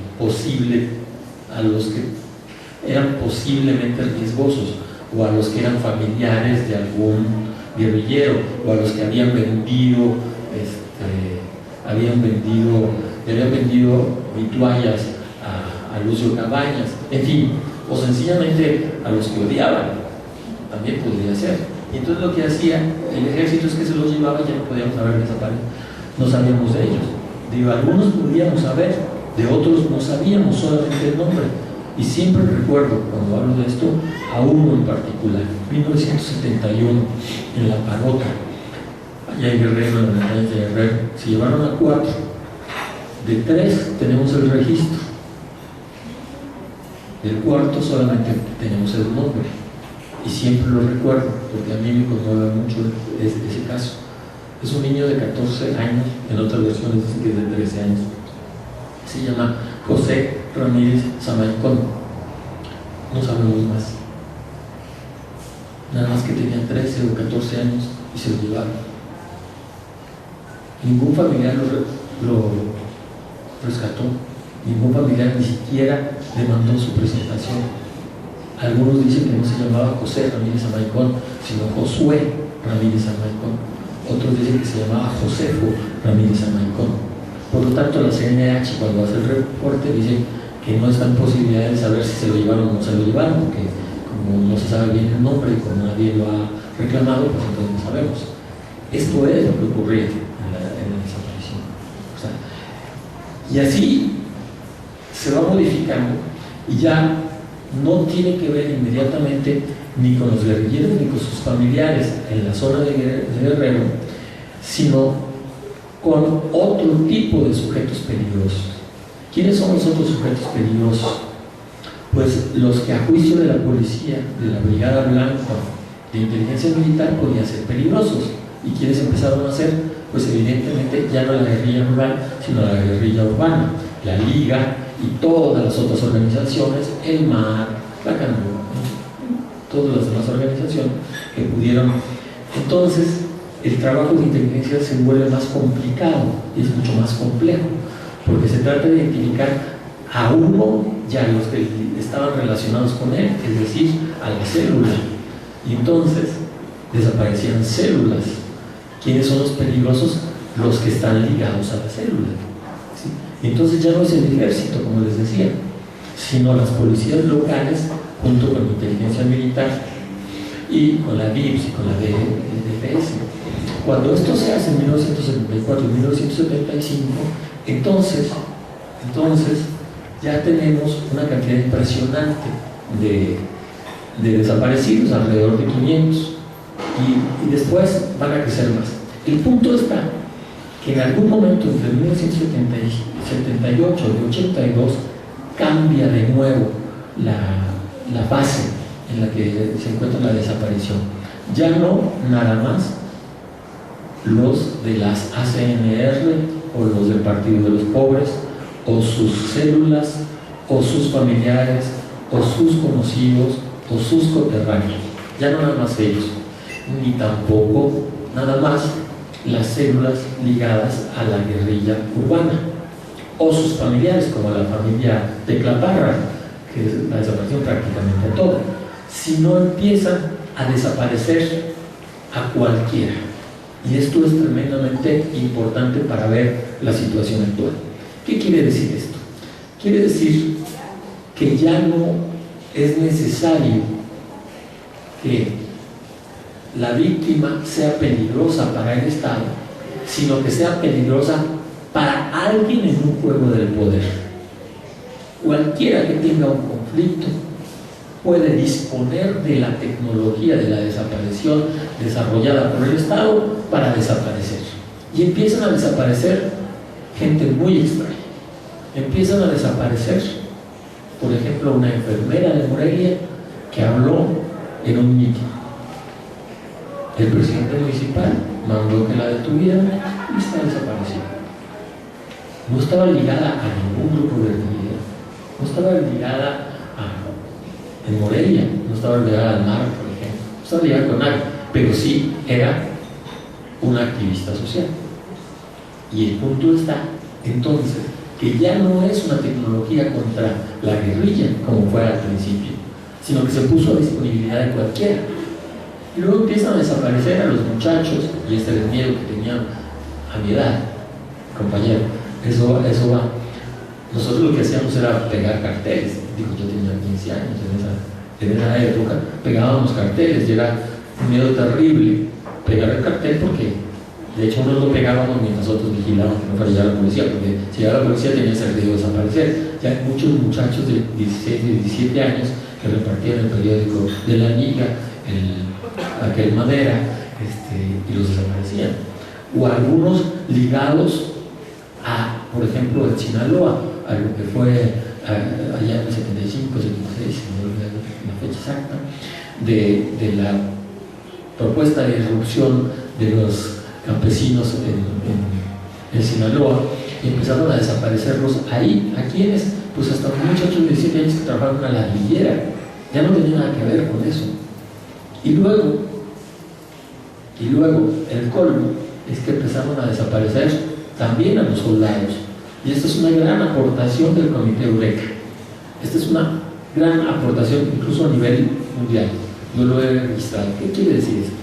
eran posiblemente riesgosos, o a los que eran familiares de algún guerrillero, o a los que habían vendido vituallas a Lucio Cabañas, en fin, o sencillamente a los que odiaban, también podría ser. Y entonces lo que hacía el ejército es que se los llevaba y ya no podíamos saber desaparecer, no sabíamos de ellos. De algunos podíamos saber, de otros no sabíamos solamente el nombre. Y siempre recuerdo, cuando hablo de esto, a uno en particular, 1971, en La Parota, allá en Guerrero, en la montaña de Guerrero, se llevaron a 4. De 3 tenemos el registro, del 4 solamente tenemos el nombre. Y siempre lo recuerdo, porque a mí me conmueve mucho ese caso. Es un niño de 14 años, en otras versiones dicen que es de 13 años. Se llama José Ramírez Samaicón. No sabemos más. Nada más que tenía 13 o 14 años y se lo llevaron. Ningún familiar lo rescató. Ningún familiar ni siquiera demandó su presentación. Algunos dicen que no se llamaba José Ramírez Samaicón, sino Josué Ramírez Samaicón. Otros dicen que se llamaba Josefo Ramírez Samaicón. Por lo tanto, la CNH, cuando hace el reporte, dice que no está en posibilidad de saber si se lo llevaron o no se lo llevaron, porque como no se sabe bien el nombre y como nadie lo ha reclamado, pues entonces no sabemos. Esto es lo que ocurría en la desaparición. O sea, y así se va modificando y ya no tiene que ver inmediatamente ni con los guerrilleros ni con sus familiares en la zona de Guerrero, sino con otro tipo de sujetos peligrosos. ¿Quiénes son los otros sujetos peligrosos? Pues los que a juicio de la policía, de la Brigada Blanca, de inteligencia militar, podían ser peligrosos. ¿Y quiénes empezaron a ser? Pues evidentemente ya no la guerrilla rural, sino la guerrilla urbana, la Liga y todas las otras organizaciones, el MAR, la Canoa, todas las demás organizaciones que pudieron. Entonces, el trabajo de inteligencia se vuelve más complicado y es mucho más complejo, porque se trata de identificar a uno y a los que estaban relacionados con él, es decir, a la célula. Y entonces desaparecían células. ¿Quiénes son los peligrosos? Los que están ligados a la célula. ¿Sí? Entonces ya no es el ejército, como les decía, sino las policías locales, junto con la inteligencia militar y con la DIPS y con la DPS. Cuando esto se hace en 1974 y 1975, entonces ya tenemos una cantidad impresionante de desaparecidos, alrededor de 500, y después van a crecer más. El punto está que en algún momento entre 1978 y 82 cambia de nuevo la fase en la que se encuentra la desaparición. Ya no nada más los de las ACNR o los del Partido de los Pobres o sus células o sus familiares o sus conocidos o sus coterráneos, ya no nada más ellos, ni tampoco nada más las células ligadas a la guerrilla urbana o sus familiares, como la familia de Claparra, que es la desaparición prácticamente toda, sino empiezan a desaparecer a cualquiera. Y esto es tremendamente importante para ver la situación actual. ¿Qué quiere decir esto? Quiere decir que ya no es necesario que la víctima sea peligrosa para el Estado, sino que sea peligrosa para alguien en un juego del poder. Cualquiera que tenga un conflicto puede disponer de la tecnología de la desaparición desarrollada por el Estado para desaparecer. Y empiezan a desaparecer gente muy extraña. Empiezan a desaparecer, por ejemplo, una enfermera de Morelia que habló en un mitin. El presidente municipal mandó que la detuvieran y está desaparecida. No estaba ligada a ningún grupo guerrillero, no estaba ligada en Morelia, no estaba ligada al mar, por ejemplo, no estaba ligada con nadie, pero sí era una activista social. Y el punto está, entonces, que ya no es una tecnología contra la guerrilla, como fue al principio, sino que se puso a disponibilidad de cualquiera. Y luego empiezan a desaparecer a los muchachos, y este era el miedo que tenían a mi edad, compañero. Eso va. Nosotros lo que hacíamos era pegar carteles. Digo, yo tenía 15 años en esa época, pegábamos carteles y era un miedo terrible pegar el cartel porque De hecho, unos lo pegábamos mientras otros vigilaban que no fuera a llegar la policía, porque si llegaba la policía tenía sentido desaparecer. Ya hay muchos muchachos de 16, de 17 años que repartían el periódico de la Liga, aquel Madera, y los desaparecían. O algunos ligados a, por ejemplo, el Sinaloa, a lo que fue allá en el 75, 76, no me olvido la fecha exacta, de la propuesta de irrupción de los campesinos en Sinaloa, y empezaron a desaparecerlos ahí. ¿A quiénes? Pues hasta los muchachos de 17 años que trabajaban en una ladrillera, ya no tenía nada que ver con eso. Y luego el colmo es que empezaron a desaparecer también a los soldados, y esta es una gran aportación del Comité Eureka. Esta es una gran aportación incluso a nivel mundial. Yo lo he registrado. ¿Qué quiere decir esto?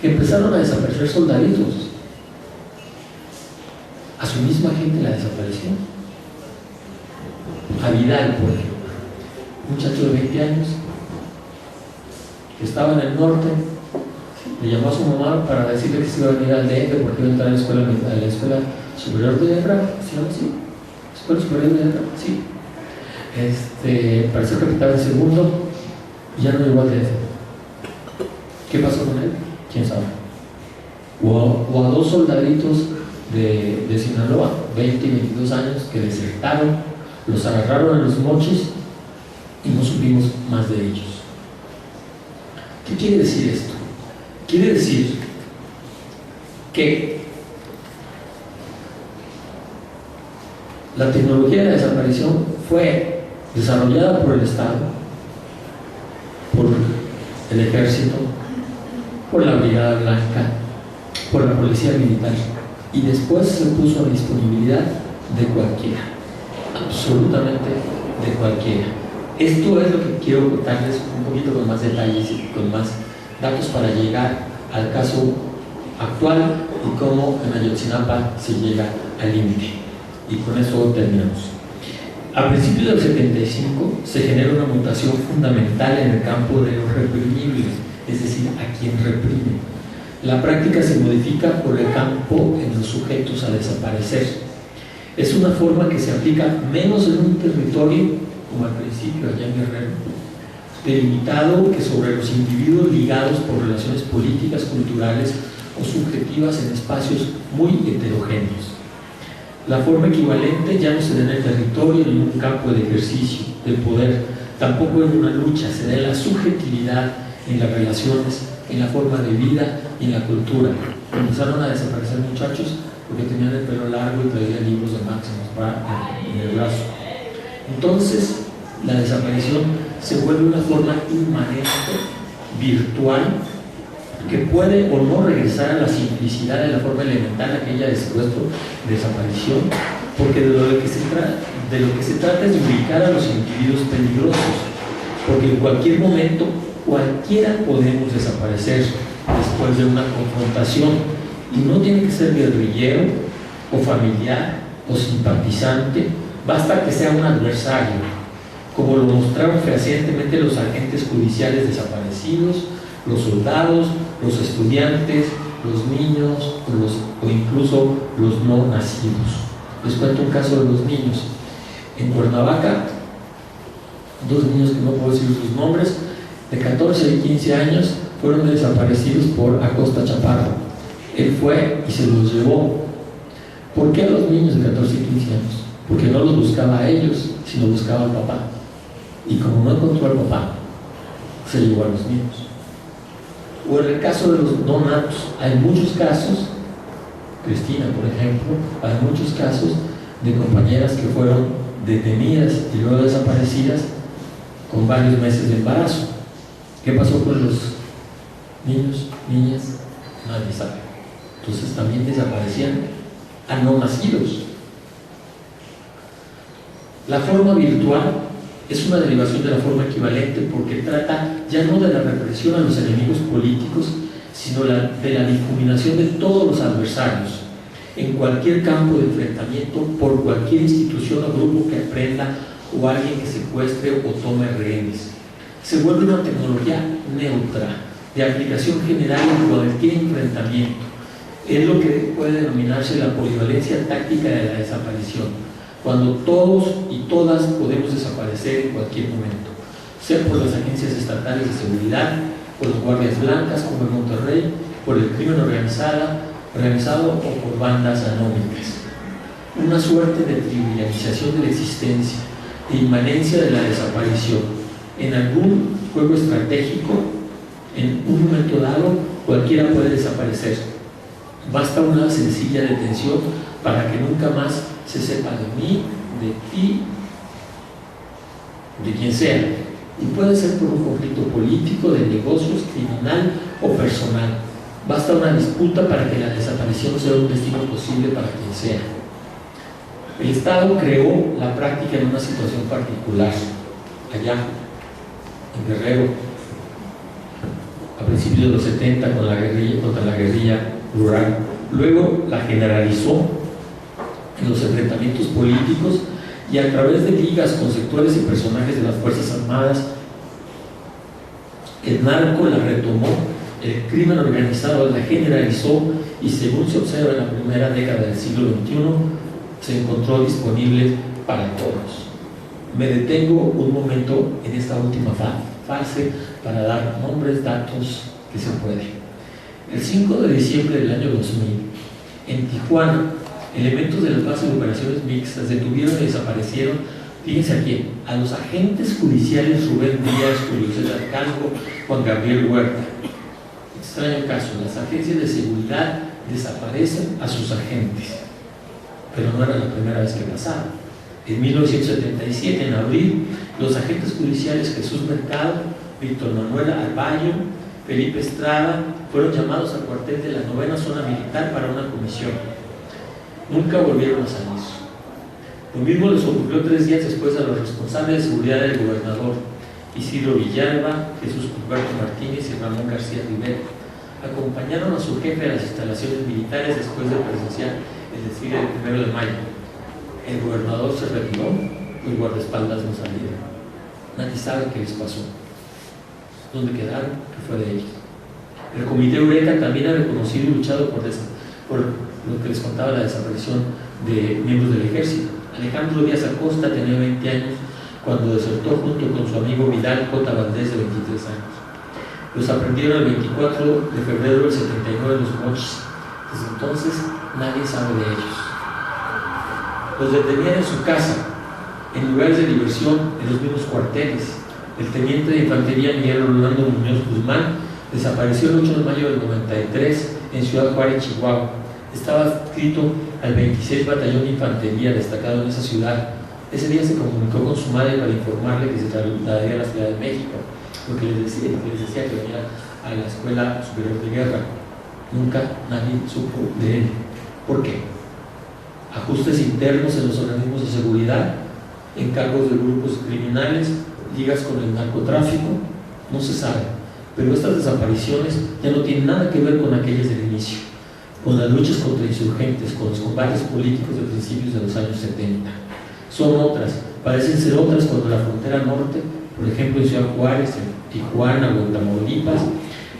Que empezaron a desaparecer soldaditos. A su misma gente la desapareció. A Vidal, por ejemplo, un muchacho de 20 años que estaba en el norte, le llamó a su mamá para decirle que se iba a venir al DF porque iba a entrar a la escuela superior de guerra. ¿Sí o sí? ¿Escuela superior de guerra? Sí. Para ser capitán en segundo, y ya no llegó al DF. ¿Qué pasó con él? ¿Quién sabe? O a dos soldaditos de Sinaloa, 20 y 22 años, que desertaron, los agarraron en los mochis y no supimos más de ellos. ¿Qué quiere decir esto? Quiere decir que la tecnología de la desaparición fue desarrollada por el Estado, por el Ejército, por la Brigada Blanca, por la Policía Militar, y después se puso a la disponibilidad de cualquiera, absolutamente de cualquiera. Esto es lo que quiero contarles un poquito con más detalles y con más datos para llegar al caso actual y cómo en Ayotzinapa se llega al límite. Y con eso terminamos. A principios del 75 se genera una mutación fundamental en el campo de los reprimibles, es decir, a quien reprime. La práctica se modifica por el campo en los sujetos a desaparecer. Es una forma que se aplica menos en un territorio, como al principio allá en Guerrero, delimitado, que sobre los individuos ligados por relaciones políticas, culturales o subjetivas en espacios muy heterogéneos. La forma equivalente ya no se da en el territorio ni en un campo de ejercicio del poder, tampoco en una lucha, se da en la subjetividad, en las relaciones, en la forma de vida y en la cultura. Empezaron a desaparecer muchachos porque tenían el pelo largo y traían libros de Máximos en el brazo. Entonces, la desaparición se vuelve una forma inmanente, virtual, que puede o no regresar a la simplicidad de la forma elemental, aquella de secuestro, desaparición, porque de lo que se trata es de ubicar a los individuos peligrosos, porque en cualquier momento cualquiera podemos desaparecer después de una confrontación, y no tiene que ser guerrillero o familiar o simpatizante, basta que sea un adversario, como lo mostraron fehacientemente los agentes judiciales desaparecidos, los soldados, los estudiantes, los niños o incluso los no nacidos. Les cuento un caso de los niños. En Cuernavaca, dos niños que no puedo decir sus nombres, de 14 y 15 años, fueron desaparecidos por Acosta Chaparro. Él fue y se los llevó. ¿Por qué a los niños de 14 y 15 años? Porque no los buscaba a ellos, sino buscaba al papá. Y como no encontró al papá, se llevó a los niños. O en el caso de los no natos, hay muchos casos, Cristina por ejemplo, hay muchos casos de compañeras que fueron detenidas y luego desaparecidas con varios meses de embarazo. ¿Qué pasó con los niños, niñas? Nadie sabe. Entonces también desaparecían a no nacidos. La forma virtual es una derivación de la forma equivalente porque trata ya no de la represión a los enemigos políticos, sino de la difuminación de todos los adversarios en cualquier campo de enfrentamiento por cualquier institución o grupo que aprenda o alguien que secuestre o tome rehenes. Se vuelve una tecnología neutra, de aplicación general en cualquier enfrentamiento. Es lo que puede denominarse la polivalencia táctica de la desaparición, cuando todos y todas podemos desaparecer en cualquier momento, sea por las agencias estatales de seguridad, por los guardias blancas como en Monterrey, por el crimen organizado o por bandas anónimas. Una suerte de trivialización de la existencia, de inmanencia de la desaparición. En algún juego estratégico, en un momento dado, cualquiera puede desaparecer. Basta una sencilla detención para que nunca más se sepa de mí, de ti, de quien sea. Y puede ser por un conflicto político, de negocios, criminal o personal. Basta una disputa para que la desaparición sea un destino posible para quien sea. El Estado creó la práctica en una situación particular, allá en Guerrero, a principios de los 70 con la guerrilla, contra la guerrilla rural. Luego la generalizó en los enfrentamientos políticos y a través de ligas con sectores y personajes de las Fuerzas Armadas. El narco la retomó, el crimen organizado la generalizó y, según se observa en la primera década del siglo XXI, se encontró disponible para todos. Me detengo un momento en esta última fase para dar nombres, datos que se puede. El 5 de diciembre del año 2000, en Tijuana, elementos de las bases de operaciones mixtas detuvieron y desaparecieron, fíjense aquí, a los agentes judiciales Rubén Díaz, Julio César Calvo, Juan Gabriel Huerta. Extraño caso, las agencias de seguridad desaparecen a sus agentes, pero no era la primera vez que pasaba. En 1977, en abril, los agentes judiciales Jesús Mercado, Víctor Manuel Arballo, Felipe Estrada fueron llamados al cuartel de la 9ª Zona Militar para una comisión. Nunca volvieron a salir. Lo mismo les ocurrió 3 días después a los responsables de seguridad del gobernador Isidro Villalba, Jesús Humberto Martínez y Ramón García Rivera. Acompañaron a su jefe a las instalaciones militares después de presenciar el desfile del 1 de mayo. El gobernador se retiró, los guardaespaldas no salieron. Nadie sabe qué les pasó. ¿Dónde quedaron? ¿Qué fue de ellos? El Comité Eureka también ha reconocido y luchado por lo que les contaba, la desaparición de miembros del ejército. Alejandro Díaz Acosta tenía 20 años cuando desertó junto con su amigo Vidal J. Valdés, de 23 años. Los aprendieron el 24 de febrero del 79 en Los Mochis. Desde entonces nadie sabe de ellos. Los detenían en su casa, en lugares de diversión, en los mismos cuarteles. El teniente de infantería Miguel Orlando Muñoz Guzmán desapareció el 8 de mayo del 93 en Ciudad Juárez, Chihuahua. Estaba adscrito al 26 Batallón de Infantería, destacado en esa ciudad. Ese día se comunicó con su madre para informarle que se trasladaría a la Ciudad de México, porque les decía que venía a la Escuela Superior de Guerra. Nunca nadie supo de él. ¿Por qué? Ajustes internos en los organismos de seguridad, encargos de grupos criminales, ligas con el narcotráfico, no se sabe. Pero estas desapariciones ya no tienen nada que ver con aquellas del inicio, con las luchas contra insurgentes, con los combates políticos de principios de los años 70. Son otras, parecen ser otras cuando la frontera norte, por ejemplo en Ciudad Juárez, en Tijuana o en Tamaulipas,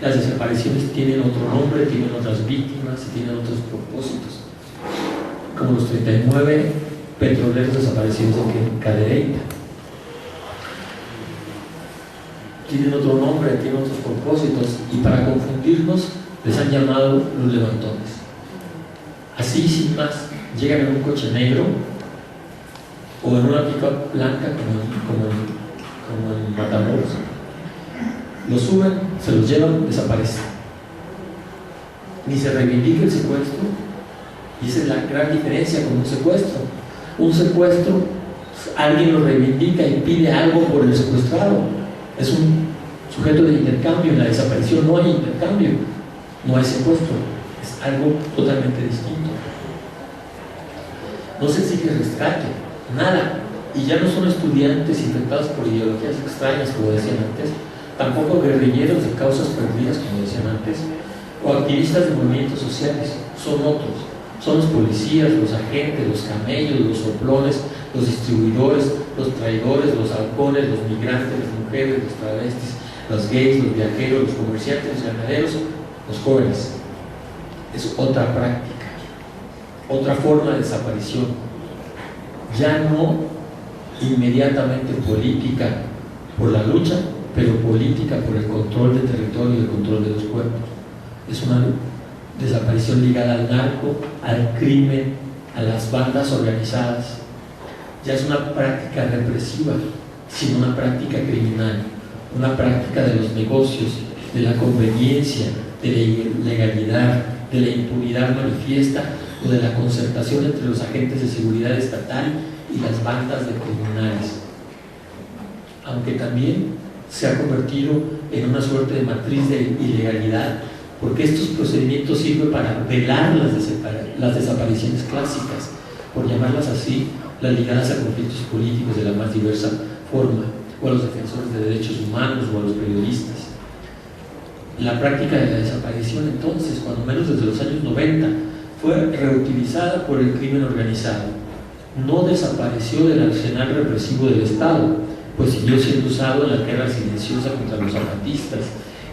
las desapariciones tienen otro nombre, tienen otras víctimas y tienen otros propósitos, como los 39 petroleros desaparecidos en Cadereyta. Tienen otro nombre, tienen otros propósitos, y para confundirnos les han llamado los levantones. Así, sin más, llegan en un coche negro o en una pick-up blanca como en Matamoros. Los suben, se los llevan, desaparecen. Ni se reivindica el secuestro, y esa es la gran diferencia con un secuestro. Un secuestro, alguien lo reivindica y pide algo por el secuestrado. Es un sujeto de intercambio. En la desaparición no hay intercambio, no hay secuestro, es algo totalmente distinto. No se exige rescate, nada, y ya no son estudiantes infectados por ideologías extrañas, como decían antes, tampoco guerrilleros de causas perdidas, como decían antes, o activistas de movimientos sociales. Son otros, son los policías, los agentes, los camellos, los soplones, los distribuidores, los traidores, los halcones, los migrantes, las mujeres, los travestis, los gays, los viajeros, los comerciantes, los ganaderos, los jóvenes. es otra práctica, otra forma de desaparición, ya no inmediatamente política por la lucha, pero política por el control del territorio y el control de los cuerpos. Es una desaparición ligada al narco, al crimen, a las bandas organizadas. Ya es una práctica represiva, sino una práctica criminal, una práctica de los negocios, de la conveniencia, de la ilegalidad, de la impunidad manifiesta o de la concertación entre los agentes de seguridad estatal y las bandas de criminales. Aunque también se ha convertido en una suerte de matriz de ilegalidad, porque estos procedimientos sirven para velar las desapariciones clásicas, por llamarlas así, las ligadas a conflictos políticos de la más diversa forma, o a los defensores de derechos humanos o a los periodistas. La práctica de la desaparición, entonces, cuando menos desde los años 90, fue reutilizada por el crimen organizado. No desapareció del arsenal represivo del Estado, pues siguió siendo usado en la guerra silenciosa contra los zapatistas,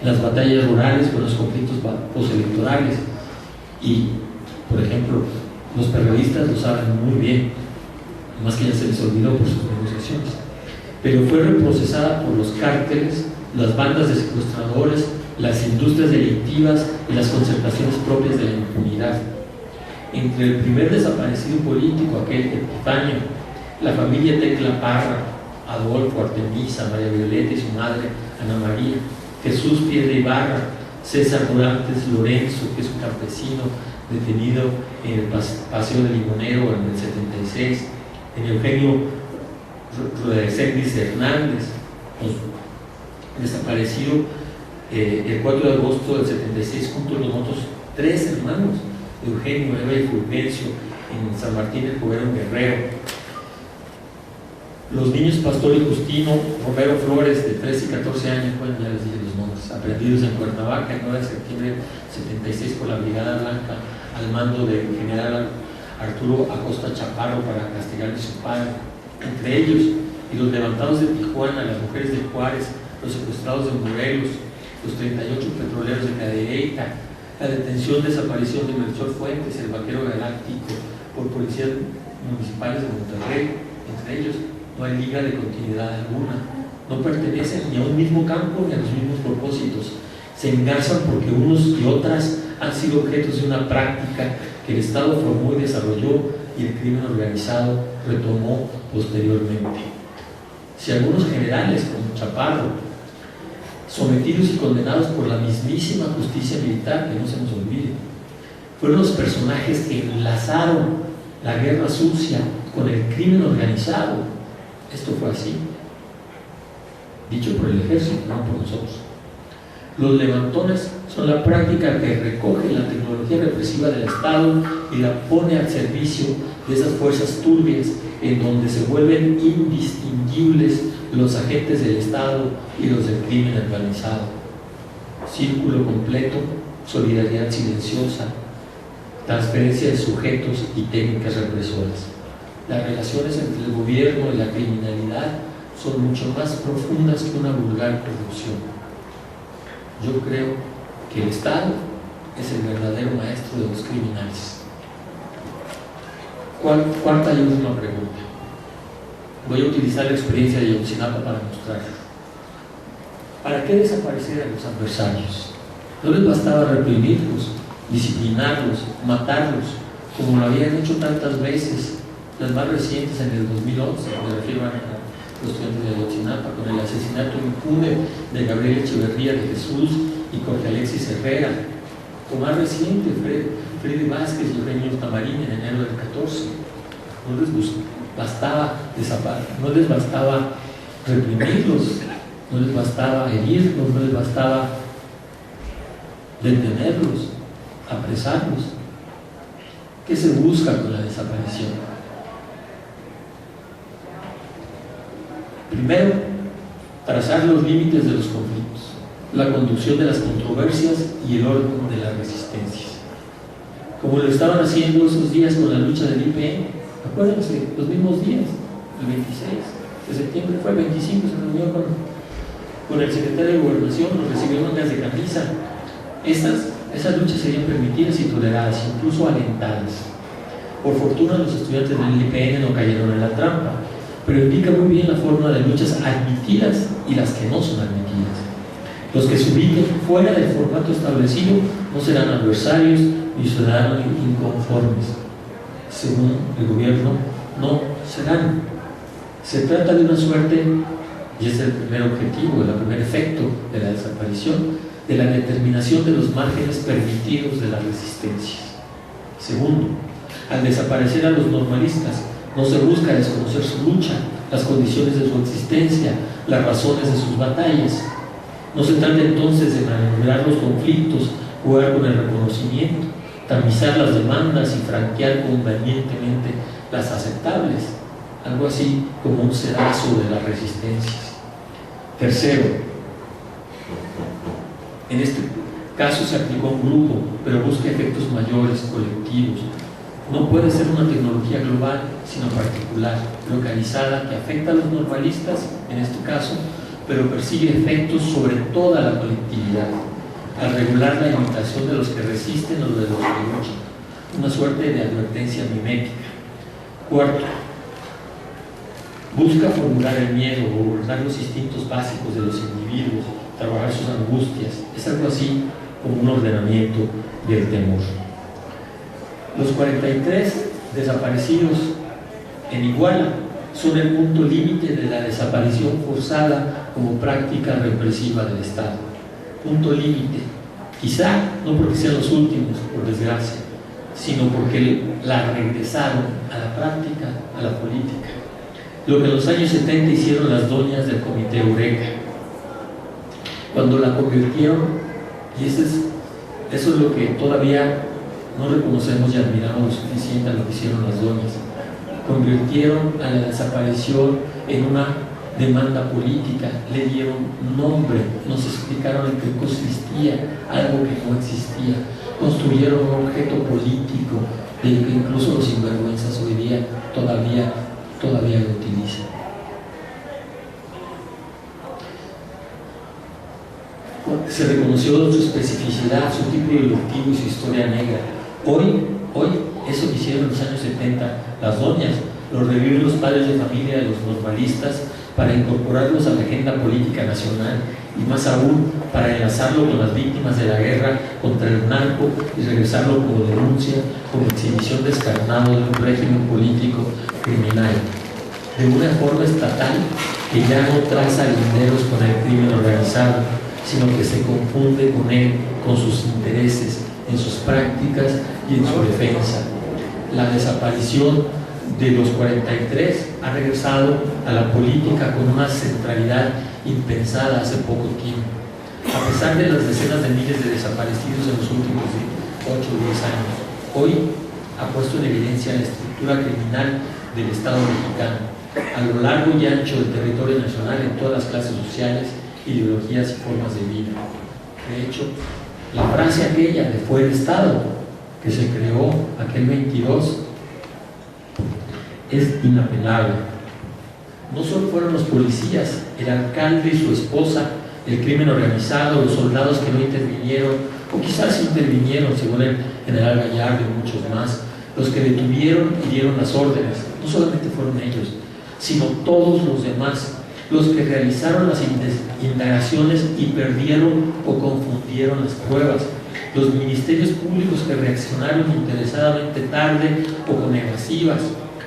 en las batallas rurales o en los conflictos postelectorales. Y, por ejemplo, los periodistas lo saben muy bien, más que ya se les olvidó por sus negociaciones. Pero fue reprocesada por los cárteles, las bandas de secuestradores, las industrias delictivas y las concertaciones propias de la impunidad. Entre el primer desaparecido político, aquel Epifanio, la familia Tecla Parra, Adolfo, Artemisa, María Violeta y su madre Ana María, Jesús Piedra Ibarra, César Dorantes Lorenzo, que es un campesino detenido en el Paseo del Limonero en el 76, en Eugenio Rodríguez Hernández, desaparecido el 4 de agosto del 76 junto a los otros 3 hermanos, Eugenio, Eva y Fulgencio, en San Martín del Cubero, en Guerrero. Los niños Pastor y Justino Romero Flores, de 13 y 14 años, bueno, ya les dije los nombres, aprendidos en Cuernavaca el 9 de septiembre del 76 por la Brigada Blanca, al mando del general Arturo Acosta Chaparro para castigar a su padre. Entre ellos, y los levantados de Tijuana, las mujeres de Juárez, los secuestrados de Morelos, los 38 petroleros de Cadereyta, la detención, desaparición de Melchor Fuentes, el vaquero galáctico, por policías municipales de Monterrey. Entre ellos no hay liga de continuidad alguna, no pertenecen ni a un mismo campo ni a los mismos propósitos, se engarzan porque unos y otras han sido objetos de una práctica que el Estado formó y desarrolló y el crimen organizado retomó posteriormente. Si algunos generales como Chaparro, sometidos y condenados por la mismísima justicia militar, que no se nos olvide, fueron los personajes que enlazaron la guerra sucia con el crimen organizado, esto fue así, dicho por el ejército, no por nosotros. Los levantones son la práctica que recoge la tecnología represiva del Estado y la pone al servicio de esas fuerzas turbias en donde se vuelven indistinguibles los agentes del Estado y los del crimen organizado. Círculo completo, solidaridad silenciosa, transferencia de sujetos y técnicas represoras. Las relaciones entre el gobierno y la criminalidad son mucho más profundas que una vulgar corrupción. Yo creo que el Estado es el verdadero maestro de los criminales. Cuarta y última pregunta. Voy a utilizar la experiencia de Ayotzinapa para mostrarlo. ¿Para qué desaparecer a los adversarios? No les bastaba reprimirlos, disciplinarlos, matarlos, como lo habían hecho tantas veces, las más recientes en el 2011, me refiero a los estudiantes de Ayotzinapa, con el asesinato impune de Gabriel Echeverría de Jesús y Jorge Alexis Herrera, o más reciente, Freddy Vázquez y Eugenio Tamarín en enero del 14. No les bastaba reprimirlos, no les bastaba herirlos, no les bastaba detenerlos, apresarlos. ¿Qué se busca con la desaparición? Primero, trazar los límites de los conflictos, la conducción de las controversias y el orden de las resistencias. Como lo estaban haciendo esos días con la lucha del IPN, acuérdense, los mismos días, el 26 de septiembre, fue el 25, se reunió con el secretario de Gobernación, nos recibió mangas de camisa. Estas Esas luchas serían permitidas y toleradas, incluso alentadas. Por fortuna, los estudiantes del IPN no cayeron en la trampa, pero indica muy bien la forma de luchas admitidas y las que no son admitidas. Los que se ubiquen fuera del formato establecido no serán adversarios ni ciudadanos inconformes. Según el gobierno, no serán. Se trata de una suerte, y es el primer objetivo, el primer efecto de la desaparición, de la determinación de los márgenes permitidos de las resistencias. Segundo, al desaparecer a los normalistas, no se busca desconocer su lucha, las condiciones de su existencia, las razones de sus batallas. No se trata entonces de manipular los conflictos, jugar con el reconocimiento, tamizar las demandas y franquear convenientemente las aceptables, algo así como un sedazo de las resistencias. Tercero, en este caso se aplicó a un grupo, pero busca efectos mayores, colectivos. No puede ser una tecnología global, sino particular, localizada, que afecta a los normalistas, en este caso, pero persigue efectos sobre toda la colectividad, al regular la imitación de los que resisten o de los que luchan, una suerte de advertencia mimética. Cuarto, busca formular el miedo, abordar los instintos básicos de los individuos, trabajar sus angustias. Es algo así como un ordenamiento del temor. Los 43 desaparecidos en Iguala son el punto límite de la desaparición forzada como práctica represiva del Estado. Punto límite, quizá no porque sean los últimos, por desgracia, sino porque la regresaron a la práctica, a la política. Lo que en los años 70 hicieron las doñas del Comité Eureka, cuando la convirtieron, y eso es lo que todavía no reconocemos y admiramos lo suficiente a lo que hicieron las doñas. Convirtieron a la desaparición en una demanda política, le dieron nombre, nos explicaron en qué consistía algo que no existía, construyeron un objeto político del que incluso los sinvergüenzas hoy día todavía lo utilizan. Se reconoció su especificidad, su tipo delictivo y su historia negra. Hoy, eso que hicieron en los años 70 las doñas, lo reviven los padres de familia de los normalistas para incorporarlos a la agenda política nacional y más aún para enlazarlo con las víctimas de la guerra contra el narco y regresarlo como denuncia, como exhibición descarnada de un régimen político criminal, de una forma estatal que ya no traza linderos con el crimen organizado, sino que se confunde con él, con sus intereses, en sus prácticas y en su defensa. La desaparición de los 43 ha regresado a la política con una centralidad impensada hace poco tiempo. A pesar de las decenas de miles de desaparecidos en los últimos 8 o 10 años, hoy ha puesto en evidencia la estructura criminal del Estado mexicano, a lo largo y ancho del territorio nacional en todas las clases sociales, ideologías y formas de vida. De hecho, la frase aquella de "fue el Estado", que se creó aquel 22, es inapelable. No solo fueron los policías, el alcalde y su esposa, el crimen organizado, los soldados que no intervinieron, o quizás intervinieron, según el general Gallardo y muchos más, los que detuvieron y dieron las órdenes. No solamente fueron ellos, sino todos los demás, los que realizaron las indagaciones y perdieron o confundieron las pruebas, los ministerios públicos que reaccionaron interesadamente tarde o con evasivas,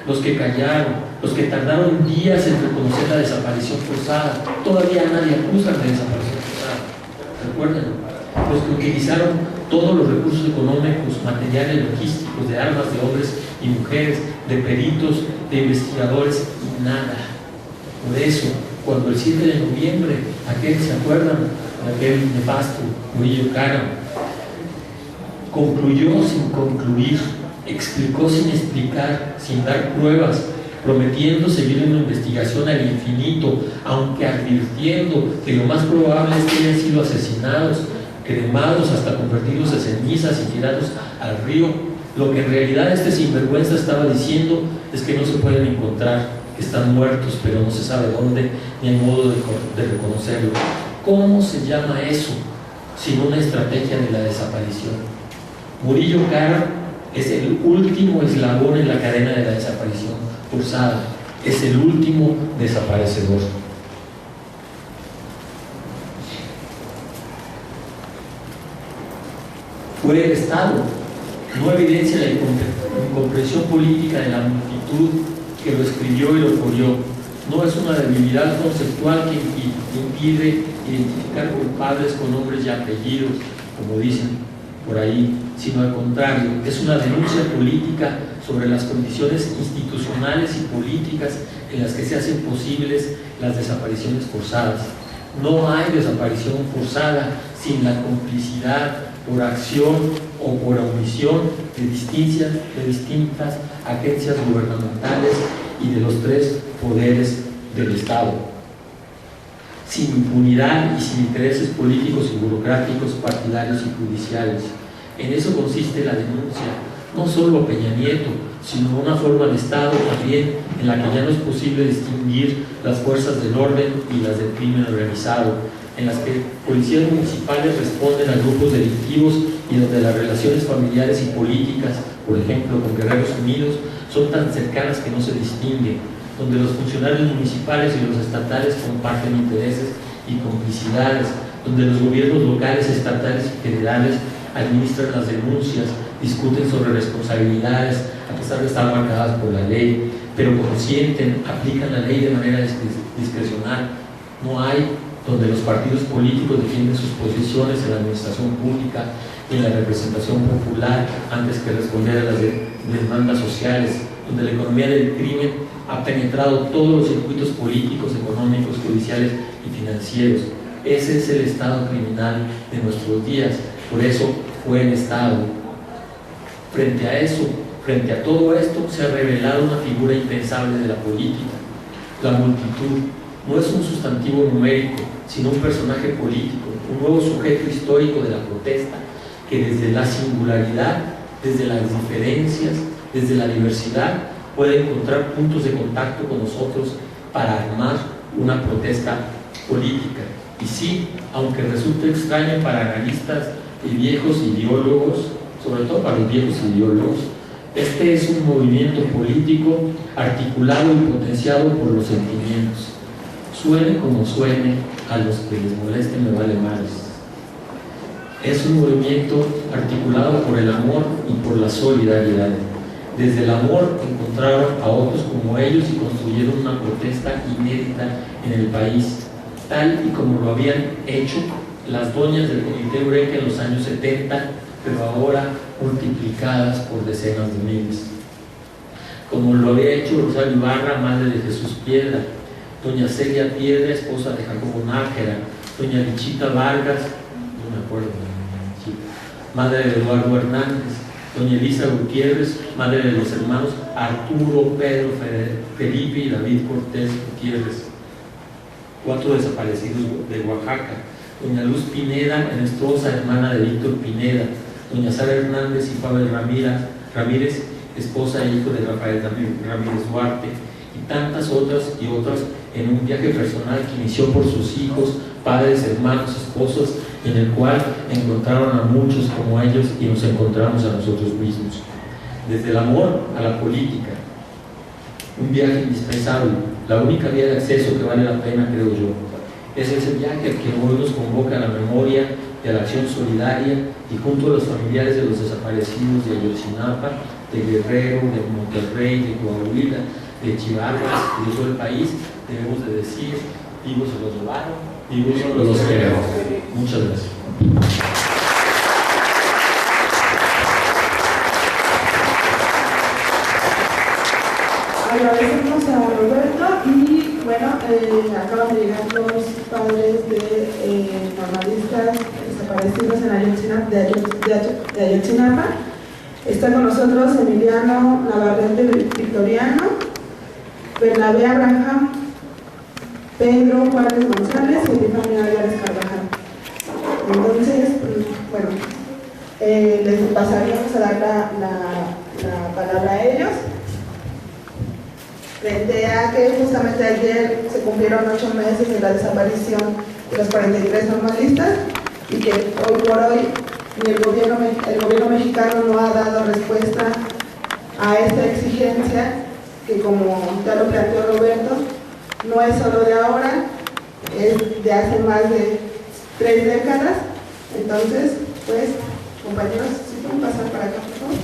los que callaron, los que tardaron días en reconocer la desaparición forzada. Todavía nadie acusa de desaparición forzada, recuérdenlo. Los que utilizaron todos los recursos económicos, materiales, logísticos, de armas, de hombres y mujeres, de peritos, de investigadores, y nada. Por eso, cuando el 7 de noviembre, ¿se acuerdan? Aquel nefasto Murillo Karam concluyó sin concluir, explicó sin explicar, sin dar pruebas, prometiendo seguir una investigación al infinito, aunque advirtiendo que lo más probable es que hayan sido asesinados, cremados hasta convertidos en cenizas y tirados al río. Lo que en realidad este sinvergüenza estaba diciendo es que no se pueden encontrar, que están muertos, pero no se sabe dónde, ni hay modo de reconocerlo. ¿Cómo se llama eso? sino una estrategia de la desaparición. Murillo Karam es el último eslabón en la cadena de la desaparición forzada, es el último desaparecedor. Fue el Estado, no evidencia la incomprensión política de la multitud que lo escribió y lo corrió. No es una debilidad conceptual que impide identificar culpables con nombres y apellidos, como dicen por ahí, sino al contrario, es una denuncia política sobre las condiciones institucionales y políticas en las que se hacen posibles las desapariciones forzadas. No hay desaparición forzada sin la complicidad por acción o por omisión de distintas agencias gubernamentales y de los tres poderes del Estado, sin impunidad y sin intereses políticos y burocráticos, partidarios y judiciales. En eso consiste la denuncia, no solo a Peña Nieto, sino una forma de Estado también en la que ya no es posible distinguir las fuerzas del orden y las del crimen organizado, en las que policías municipales responden a grupos delictivos y donde las relaciones familiares y políticas, por ejemplo con Guerreros Unidos, son tan cercanas que no se distinguen, donde los funcionarios municipales y los estatales comparten intereses y complicidades, donde los gobiernos locales, estatales y federales administran las denuncias, discuten sobre responsabilidades a pesar de estar marcadas por la ley, pero consienten, aplican la ley de manera discrecional. No hay donde los partidos políticos defienden sus posiciones en la administración pública y en la representación popular antes que responder a las demandas sociales, donde la economía del crimen ha penetrado todos los circuitos políticos, económicos, judiciales y financieros. Ese es el estado criminal de nuestros días, por eso fue el Estado. Frente a eso, frente a todo esto, se ha revelado una figura impensable de la política. La multitud no es un sustantivo numérico, sino un personaje político, un nuevo sujeto histórico de la protesta, que desde la singularidad, desde las diferencias, desde la diversidad, puede encontrar puntos de contacto con nosotros para armar una protesta política. Y sí, aunque resulte extraño para analistas y viejos ideólogos, sobre todo para los viejos ideólogos, este es un movimiento político articulado y potenciado por los sentimientos. Suene como suene, a los que les moleste me vale más. Es un movimiento articulado por el amor y por la solidaridad. Desde el amor encontraron a otros como ellos y construyeron una protesta inédita en el país, tal y como lo habían hecho las doñas del Comité Eureka en los años 70, pero ahora multiplicadas por decenas de miles. Como lo había hecho Rosario Ibarra, madre de Jesús Piedra, doña Celia Piedra, esposa de Jacobo Nájera, doña Lichita Vargas, no me acuerdo, madre de Eduardo Hernández, doña Elisa Gutiérrez, madre de los hermanos Arturo, Pedro, Felipe y David Cortés Gutiérrez, 4 desaparecidos de Oaxaca, doña Luz Pineda, esposa, hermana de Víctor Pineda, doña Sara Hernández y Pavel Ramírez, esposa e hijo de Rafael Ramírez Duarte, y tantas otras en un viaje personal que inició por sus hijos, padres, hermanos, esposos, en el cual encontraron a muchos como ellos y nos encontramos a nosotros mismos. Desde el amor a la política, un viaje indispensable, la única vía de acceso que vale la pena, creo yo. Es ese viaje al que hoy nos convoca a la memoria y a la acción solidaria, y junto a los familiares de los desaparecidos de Ayotzinapa, de Guerrero, de Monterrey, de Coahuila, de Chiapas y de todo el país, debemos de decir: vivos se los llevaron, vivos los queremos. Muchas gracias. Agradecemos a Roberto y bueno, acaban de llegar los padres de normalistas desaparecidos en Ayotzinapa. Está con nosotros Emiliano Navarrete Victoriano, Bernabé Abraham, Pedro Juárez González y Epifania Álvarez Carvajal. Entonces, bueno, les pasaríamos a dar la palabra a ellos. Frente a que justamente ayer se cumplieron 8 meses de la desaparición de los 43 normalistas, y que hoy por hoy ni el gobierno mexicano no ha dado respuesta a esta exigencia que, como ya lo planteó Roberto, no es solo de ahora, es de hace más de 3 décadas. Entonces, pues, compañeros, si pueden pasar para acá, por favor.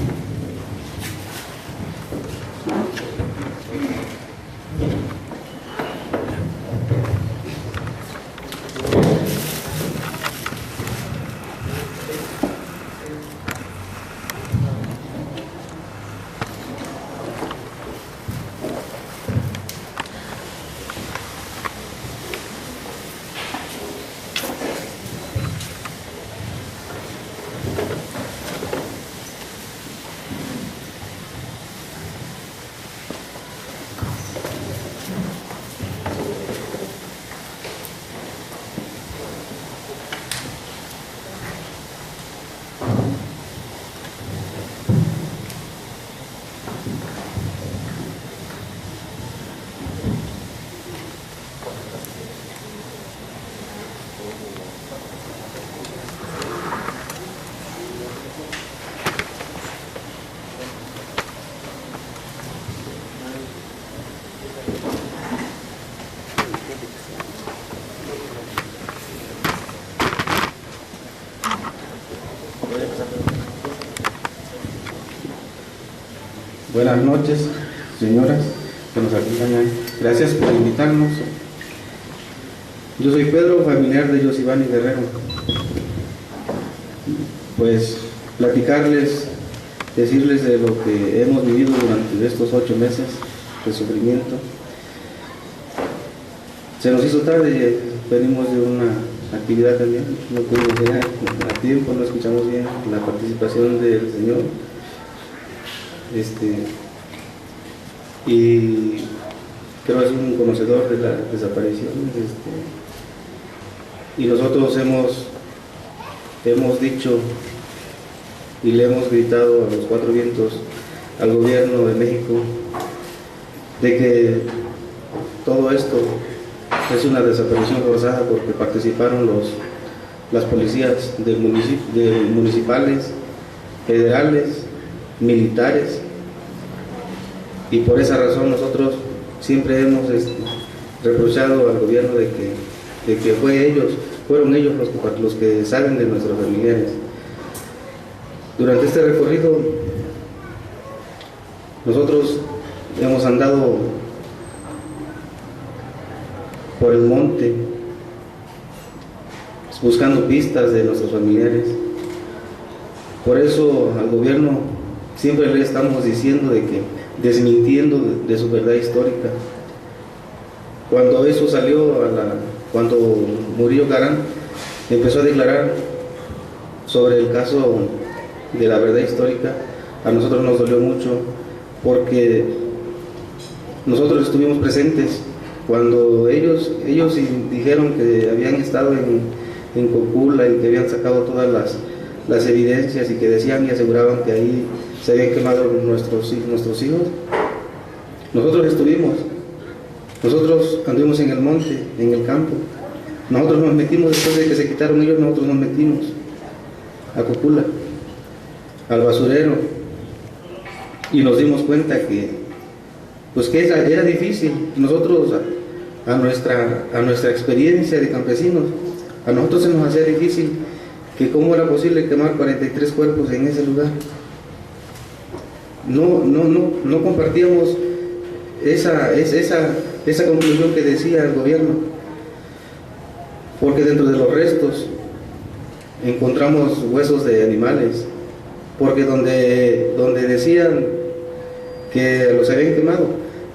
Buenas noches, señoras que nos acompañan. Gracias por invitarnos. Yo soy Pedro, familiar de Yosivani Guerrero. Pues platicarles, decirles de lo que hemos vivido durante estos 8 meses de sufrimiento. Se nos hizo tarde, venimos de una actividad también, no pudimos llegar a tiempo, no escuchamos bien la participación del Señor. Y creo que es un conocedor de la desaparición, y nosotros hemos dicho y le hemos gritado a los 4 vientos al gobierno de México de que todo esto es una desaparición forzada porque participaron las policías municipales, federales, militares, y por esa razón nosotros siempre hemos reprochado al gobierno de que fueron ellos los que saben de nuestros familiares. Durante este recorrido nosotros hemos andado por el monte buscando pistas de nuestros familiares. Por eso al gobierno siempre le estamos diciendo de que desmintiendo de su verdad histórica. Cuando eso salió, cuando Murillo Karam empezó a declarar sobre el caso de la verdad histórica, a nosotros nos dolió mucho porque nosotros estuvimos presentes cuando ellos dijeron que habían estado en Cocula y que habían sacado todas las evidencias y que decían y aseguraban que ahí se habían quemado nuestros hijos. Nosotros estuvimos, nosotros anduvimos en el monte, en el campo, nosotros nos metimos después de que se quitaron ellos, nosotros nos metimos a Cocula, al basurero, y nos dimos cuenta que era difícil. Nosotros a nuestra experiencia de campesinos, a nosotros se nos hacía difícil que cómo era posible quemar 43 cuerpos en ese lugar. No compartíamos esa conclusión que decía el gobierno, porque dentro de los restos encontramos huesos de animales, porque donde decían que los habían quemado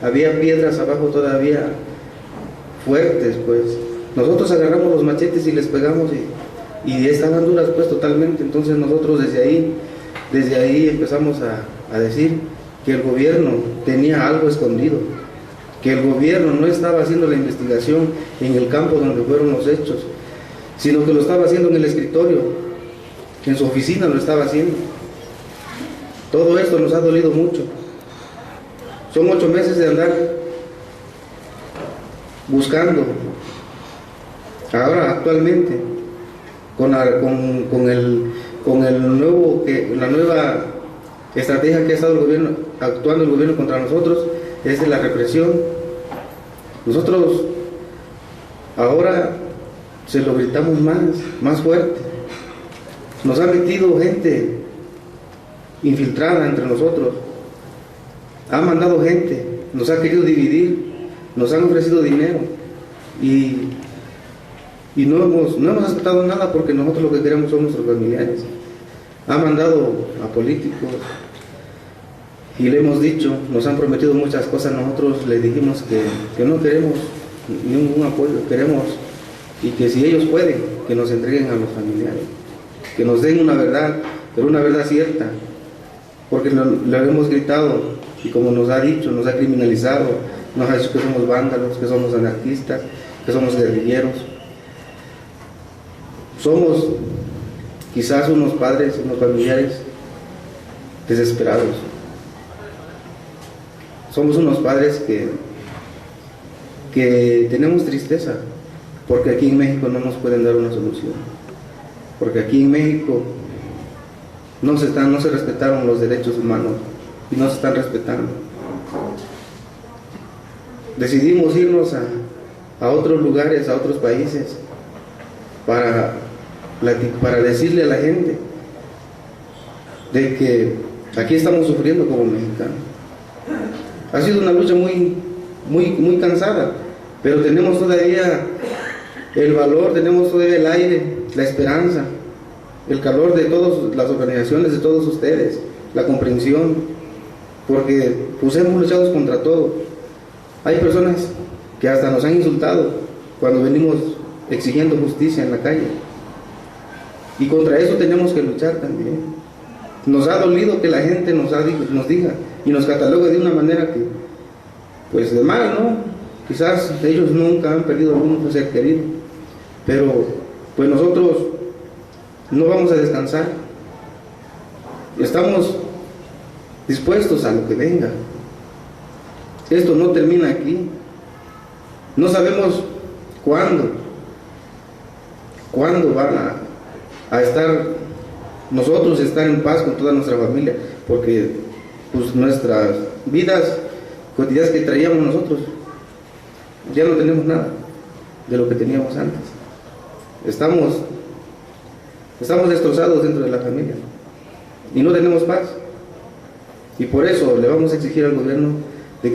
había piedras abajo todavía fuertes. Pues nosotros agarramos los machetes y les pegamos y estaban duras pues totalmente. Entonces nosotros desde ahí empezamos a decir que el gobierno tenía algo escondido, que el gobierno no estaba haciendo la investigación en el campo donde fueron los hechos, sino que lo estaba haciendo en el escritorio, en su oficina lo estaba haciendo. Todo esto nos ha dolido mucho. Son 8 meses de andar buscando. Ahora, actualmente, la nueva estrategia que ha estado actuando el gobierno contra nosotros, es de la represión. Nosotros ahora se lo gritamos más fuerte. Nos ha metido gente infiltrada entre nosotros, ha mandado gente, nos ha querido dividir, nos han ofrecido dinero y no hemos aceptado nada, porque nosotros lo que queremos son nuestros familiares. Ha mandado a políticos y le hemos dicho, nos han prometido muchas cosas, nosotros les dijimos que no queremos ningún apoyo, queremos, y que si ellos pueden, que nos entreguen a los familiares, que nos den una verdad, pero una verdad cierta, porque le hemos gritado y como nos ha dicho, nos ha criminalizado, nos ha dicho que somos vándalos, que somos anarquistas, que somos guerrilleros. Somos quizás unos padres, unos familiares desesperados. Somos unos padres que tenemos tristeza, porque aquí en México no nos pueden dar una solución, porque aquí en México no se respetaron los derechos humanos y no se están respetando. Decidimos irnos a otros lugares, a otros países, para decirle a la gente de que aquí estamos sufriendo como mexicanos. Ha sido una lucha muy cansada, pero tenemos todavía el valor, tenemos todavía el aire, la esperanza, el calor de todas las organizaciones, de todos ustedes, la comprensión, porque pues hemos luchado contra todo. Hay personas que hasta nos han insultado cuando venimos exigiendo justicia en la calle, y contra eso tenemos que luchar también. Nos ha dolido que la gente nos diga y nos catalogue de una manera que, pues de mal, ¿no? Quizás ellos nunca han perdido algún ser querido, pero pues nosotros no vamos a descansar. Estamos dispuestos a lo que venga. Esto no termina aquí. No sabemos cuándo van a estar en paz con toda nuestra familia, porque pues nuestras vidas cotidianas que traíamos nosotros ya no tenemos nada de lo que teníamos antes. Estamos destrozados dentro de la familia y no tenemos paz, y por eso le vamos a exigir al gobierno de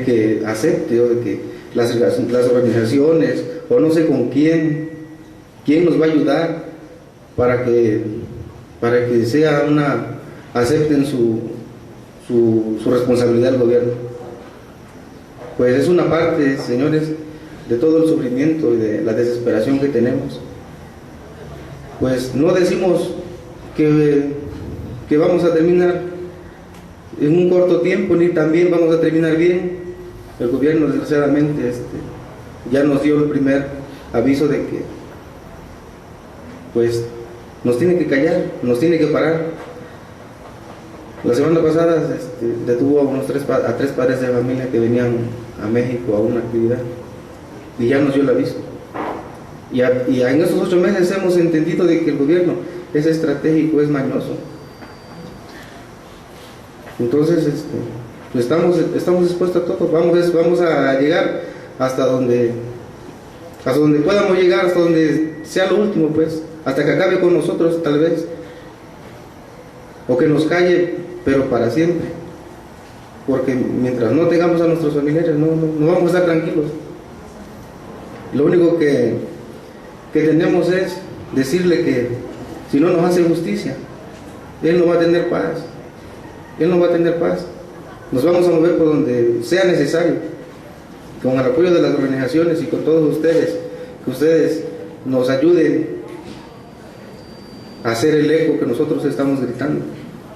que acepte, o de que las organizaciones, o no sé con quién nos va a ayudar para que acepten su responsabilidad del gobierno. Pues es una parte, señores, de todo el sufrimiento y de la desesperación que tenemos. Pues no decimos que vamos a terminar en un corto tiempo, ni también vamos a terminar bien. El gobierno, desgraciadamente, ya nos dio el primer aviso de que pues nos tiene que callar, nos tiene que parar. La semana pasada detuvo a tres padres de familia que venían a México a una actividad, y ya nos dio el aviso. Y en estos 8 meses hemos entendido de que el gobierno es estratégico, es mañoso. Entonces pues estamos dispuestos a todo. Vamos a llegar hasta donde podamos llegar, hasta donde sea lo último, pues, hasta que acabe con nosotros, tal vez, o que nos calle, pero para siempre, porque mientras no tengamos a nuestros familiares no vamos a estar tranquilos. Lo único que tenemos es decirle que si no nos hace justicia, él no va a tener paz. Él no va a tener paz. Nos vamos a mover por donde sea necesario, con el apoyo de las organizaciones y con todos ustedes, que ustedes nos ayuden a hacer el eco que nosotros estamos gritando.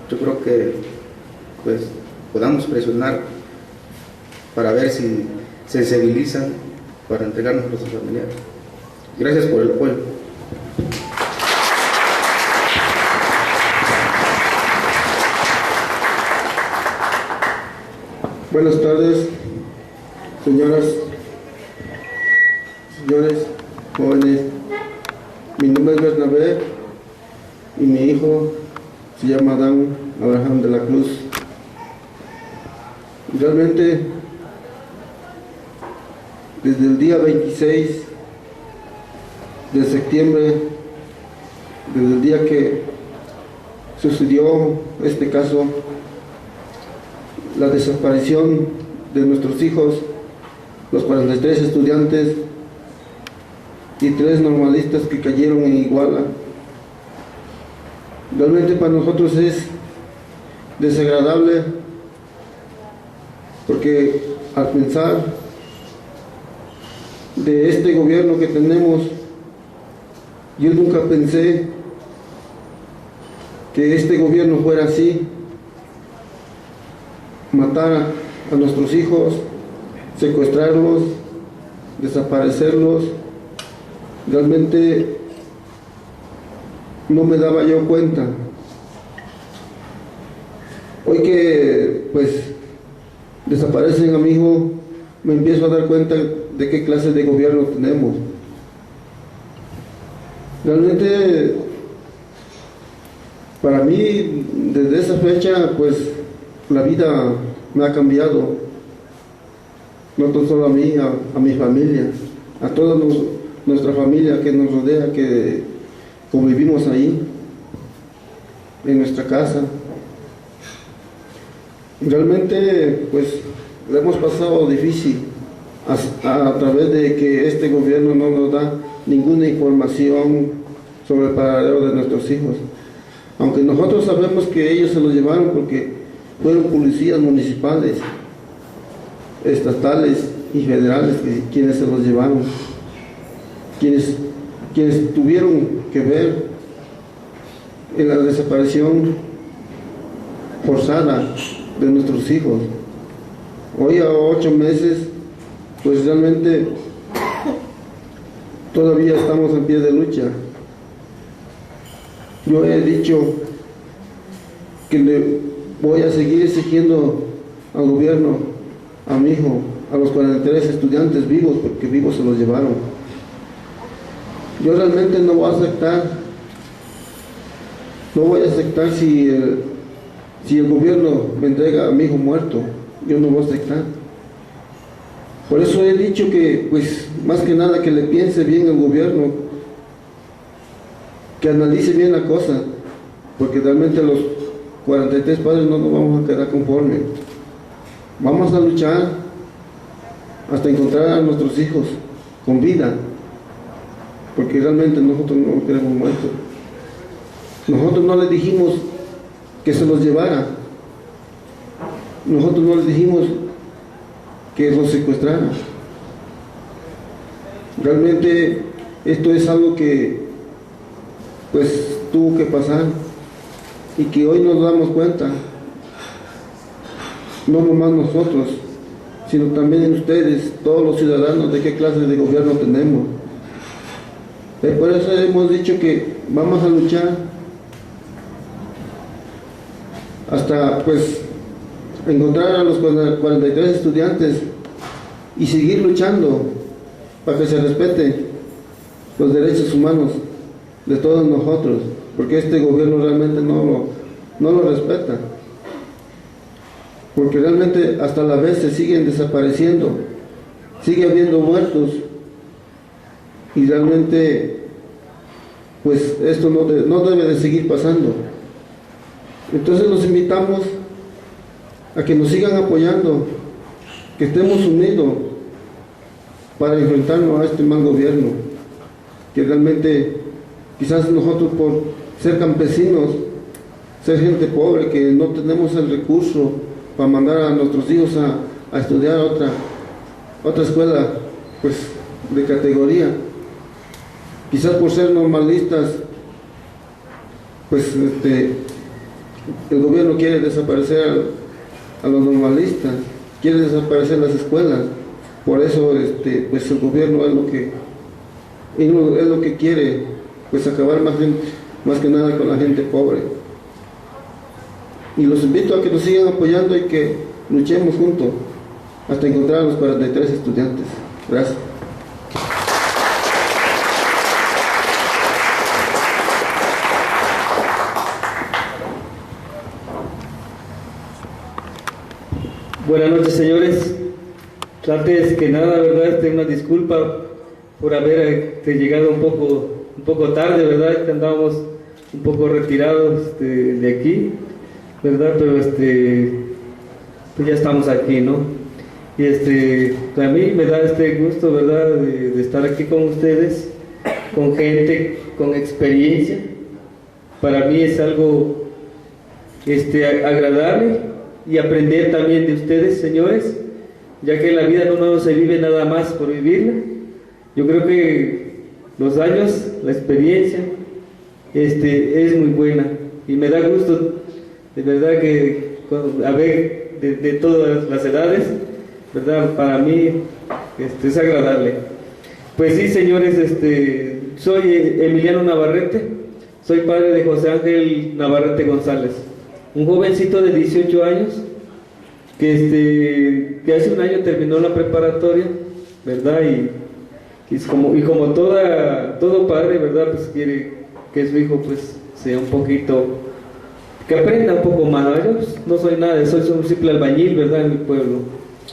Yo creo que pues podamos presionar para ver si sensibilizan para entregarnos a nuestros familiares. Gracias por el apoyo. Buenas tardes, señoras, señores, jóvenes, nombre es Bernabé y mi hijo se llama Adán Abraham de la Cruz. Realmente, desde el día 26 de septiembre, desde el día que sucedió este caso, la desaparición de nuestros hijos, los 43 estudiantes y 3 normalistas que cayeron en Iguala, realmente para nosotros es desagradable, porque al pensar de este gobierno que tenemos, yo nunca pensé que este gobierno fuera así, matar a nuestros hijos, secuestrarlos, desaparecerlos. Realmente no me daba yo cuenta. Hoy que pues desaparecen a mi hijo, me empiezo a dar cuenta de qué clase de gobierno tenemos. Realmente para mí, desde esa fecha, pues la vida me ha cambiado, no tan solo a mí, a mi familia, a toda nuestra familia que nos rodea, que convivimos ahí, en nuestra casa. Realmente, pues, lo hemos pasado difícil a través de que este gobierno no nos da ninguna información sobre el paradero de nuestros hijos. Aunque nosotros sabemos que ellos se los llevaron porque fueron policías municipales, estatales y federales quienes se los llevaron, quienes tuvieron que ver en la desaparición forzada de nuestros hijos. Hoy a 8 meses, pues realmente todavía estamos en pie de lucha. Yo he dicho que le voy a seguir exigiendo al gobierno, a mi hijo, a los 43 estudiantes vivos, porque vivos se los llevaron. Yo realmente no voy a aceptar si el gobierno me entrega a mi hijo muerto. Yo no voy a aceptar. Por eso he dicho que, pues, más que nada que le piense bien el gobierno, que analice bien la cosa, porque realmente los 43 padres no nos vamos a quedar conformes. Vamos a luchar hasta encontrar a nuestros hijos con vida, porque realmente nosotros no los queremos muertos. Nosotros no les dijimos que se los llevara, nosotros no les dijimos que los secuestrara. Realmente esto es algo que pues tuvo que pasar y que hoy nos damos cuenta, no nomás nosotros, sino también ustedes, todos los ciudadanos, de qué clase de gobierno tenemos. Por eso hemos dicho que vamos a luchar hasta pues encontrar a los 43 estudiantes y seguir luchando para que se respete los derechos humanos de todos nosotros, porque este gobierno realmente no lo respeta, porque realmente hasta la vez se siguen desapareciendo, sigue habiendo muertos, y realmente pues esto no debe de seguir pasando. Entonces los invitamos a que nos sigan apoyando, que estemos unidos para enfrentarnos a este mal gobierno, que realmente quizás nosotros, por ser campesinos, ser gente pobre, que no tenemos el recurso para mandar a nuestros hijos a estudiar otra escuela pues de categoría, quizás por ser normalistas, pues el gobierno quiere desaparecer a los normalistas, quiere desaparecer las escuelas. Por eso pues el gobierno es lo que quiere, pues acabar más que nada con la gente pobre. Y los invito a que nos sigan apoyando y que luchemos juntos hasta encontrar a los 43 estudiantes. Gracias. Buenas noches, señores. Antes que nada, verdad, una disculpa por haber llegado un poco tarde, verdad, que andábamos un poco retirados de aquí, verdad, pero pues ya estamos aquí, ¿no? Y a mí me da gusto, verdad, de estar aquí con ustedes, con gente con experiencia. Para mí es algo agradable, y aprender también de ustedes, señores, ya que la vida no se vive nada más por vivirla. Yo creo que los años, la experiencia, es muy buena, y me da gusto, de verdad, que haber de todas las edades, verdad, para mí es agradable. Pues sí, señores, soy Emiliano Navarrete, soy padre de José Ángel Navarrete González, un jovencito de 18 años que hace un año terminó la preparatoria, ¿verdad? Y como todo padre, ¿verdad? Pues quiere que su hijo pues sea un poquito, que aprenda un poco más, ¿no? Yo pues, no soy nada, soy un simple albañil, ¿verdad? En mi pueblo.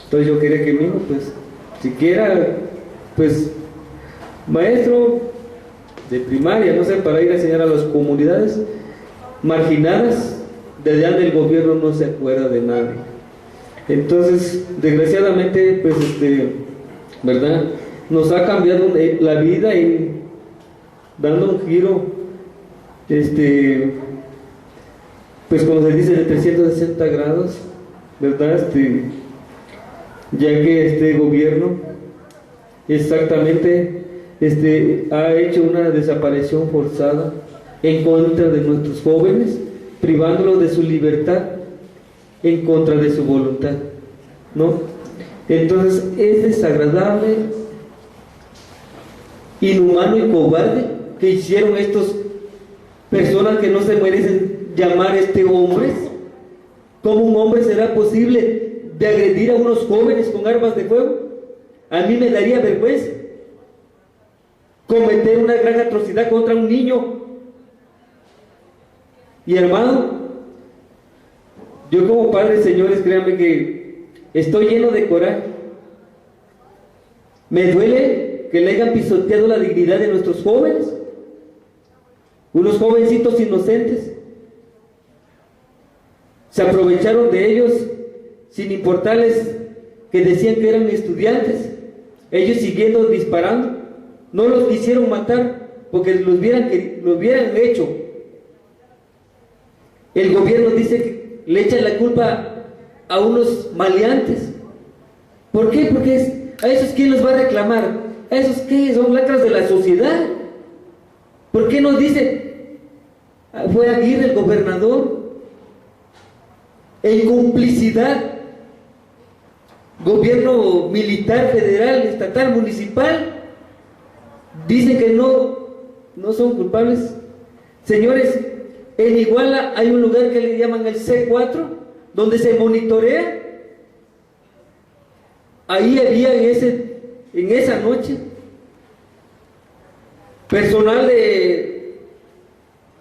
Entonces yo quería que mi hijo pues siquiera pues maestro de primaria, no sé, para ir a enseñar a las comunidades marginadas, de allá del gobierno no se acuerda de nadie. Entonces, desgraciadamente, pues, ¿verdad? Nos ha cambiado la vida, y dando un giro, pues como se dice, de 360 grados, ¿verdad? Ya que este gobierno exactamente ha hecho una desaparición forzada en contra de nuestros jóvenes, privándolos de su libertad en contra de su voluntad, ¿no? Entonces es desagradable, inhumano y cobarde que hicieron estos personas que no se merecen llamar hombres. ¿Cómo un hombre será posible de agredir a unos jóvenes con armas de fuego? A mí me daría vergüenza cometer una gran atrocidad contra un niño. Y hermano, yo como padre, señores, créanme que estoy lleno de coraje. Me duele que le hayan pisoteado la dignidad de nuestros jóvenes, unos jovencitos inocentes. Se aprovecharon de ellos sin importarles que decían que eran estudiantes. Ellos siguiendo disparando, no los quisieron matar porque lo hubieran hecho. El gobierno dice que le echan la culpa a unos maleantes. ¿Por qué? Porque a esos, ¿quién los va a reclamar? ¿A esos qué? Son lacras de la sociedad. ¿Por qué nos dice? Fue Aguirre el gobernador, en complicidad, gobierno militar, federal, estatal, municipal, dicen que no son culpables. Señores, en Iguala hay un lugar que le llaman el C4, donde se monitorea. Ahí había en esa noche personal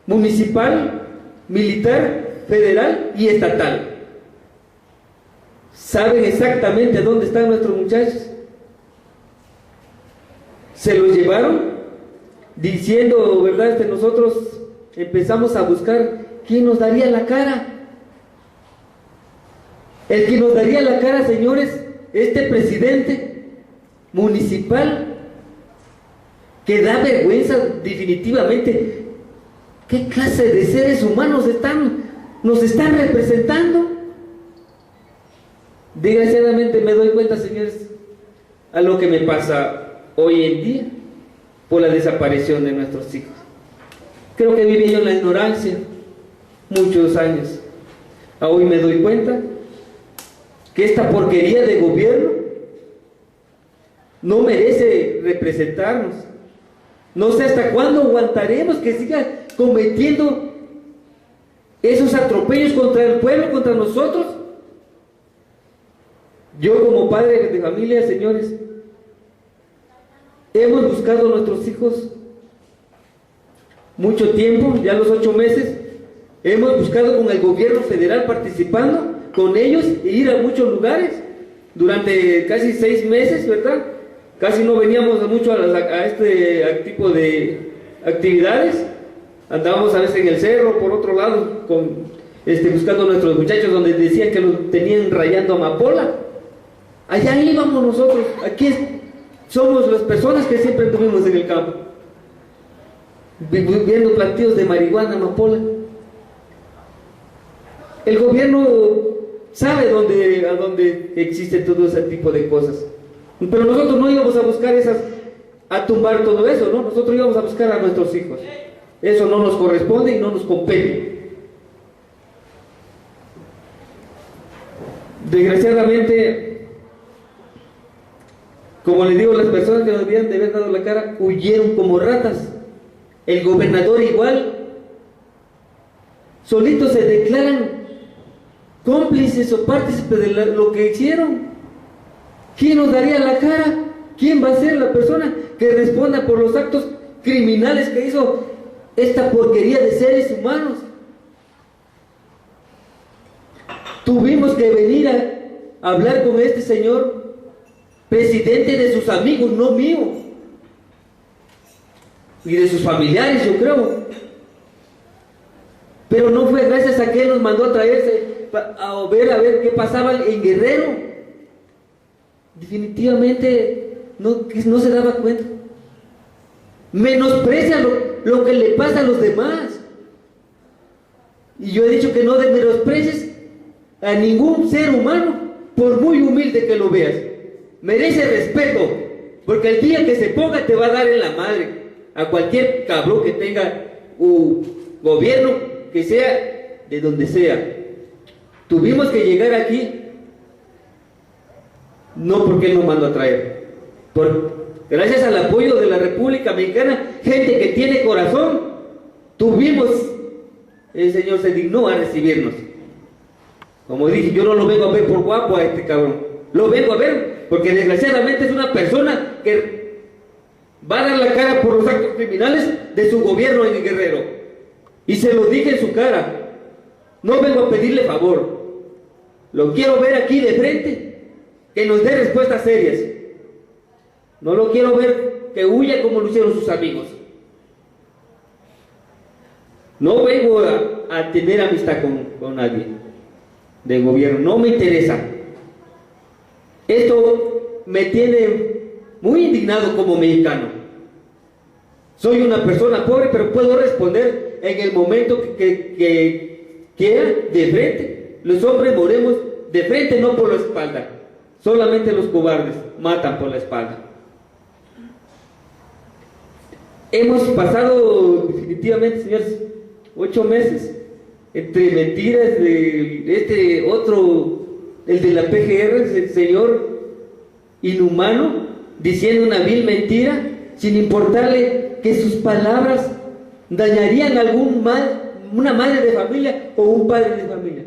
municipal, militar, federal y estatal. Saben exactamente dónde están nuestros muchachos. Se los llevaron diciendo, ¿verdad? Nosotros empezamos a buscar quién nos daría la cara. El que nos daría la cara, señores, presidente municipal, que da vergüenza definitivamente. ¿Qué clase de seres humanos nos están representando? Desgraciadamente me doy cuenta, señores, a lo que me pasa hoy en día por la desaparición de nuestros hijos. Creo que viví yo en la ignorancia muchos años. Hoy me doy cuenta que esta porquería de gobierno no merece representarnos. No sé hasta cuándo aguantaremos que siga cometiendo esos atropellos contra el pueblo, contra nosotros. Yo como padre de familia, señores, hemos buscado a nuestros hijos mucho tiempo, ya los 8 meses, hemos buscado con el gobierno federal participando con ellos e ir a muchos lugares durante casi 6 meses, ¿verdad? Casi no veníamos mucho a este tipo de actividades. Andábamos a veces en el cerro, por otro lado, buscando a nuestros muchachos donde decían que los tenían rayando amapola. Allá íbamos nosotros. Aquí somos las personas que siempre estuvimos en el campo, viendo plantíos de marihuana, amapola. El gobierno sabe a dónde existe todo ese tipo de cosas, pero nosotros no íbamos a buscar a tumbar todo eso, ¿no? Nosotros íbamos a buscar a nuestros hijos. Eso no nos corresponde y no nos compete. Desgraciadamente, como les digo, las personas que nos debían de haber dado la cara huyeron como ratas. El gobernador igual. Solitos se declaran cómplices o partícipes de lo que hicieron. ¿Quién nos daría la cara? ¿Quién va a ser la persona que responda por los actos criminales que hizo esta porquería de seres humanos? Tuvimos que venir a hablar con este señor, presidente de sus amigos, no mío, y de sus familiares, yo creo. Pero no fue gracias a que él nos mandó a traerse a ver qué pasaba en Guerrero. Definitivamente no se daba cuenta. Menosprecia lo que le pasa a los demás. Y yo he dicho que no menosprecies a ningún ser humano, por muy humilde que lo veas. Merece respeto, porque el día que se ponga te va a dar en la madre a cualquier cabrón que tenga gobierno, que sea de donde sea. Tuvimos que llegar aquí, no porque él nos mandó a traer, gracias al apoyo de la República Mexicana, gente que tiene corazón, el Señor se dignó a recibirnos. Como dije, yo no lo vengo a ver por guapo a este cabrón, lo vengo a ver porque desgraciadamente es una persona que va a dar la cara por los actos criminales de su gobierno en el Guerrero. Y se lo dije en su cara. No vengo a pedirle favor. Lo quiero ver aquí de frente, que nos dé respuestas serias. No lo quiero ver que huya como lo hicieron sus amigos. No vengo a tener amistad con nadie de gobierno, no me interesa. Esto me tiene muy indignado como mexicano. Soy una persona pobre, pero puedo responder en el momento que quiera de frente. Los hombres moremos de frente, no por la espalda. Solamente los cobardes matan por la espalda. Hemos pasado definitivamente, señores, 8 meses entre mentiras de el de la PGR, el señor inhumano, diciendo una vil mentira, sin importarle que sus palabras dañarían a una madre de familia o un padre de familia.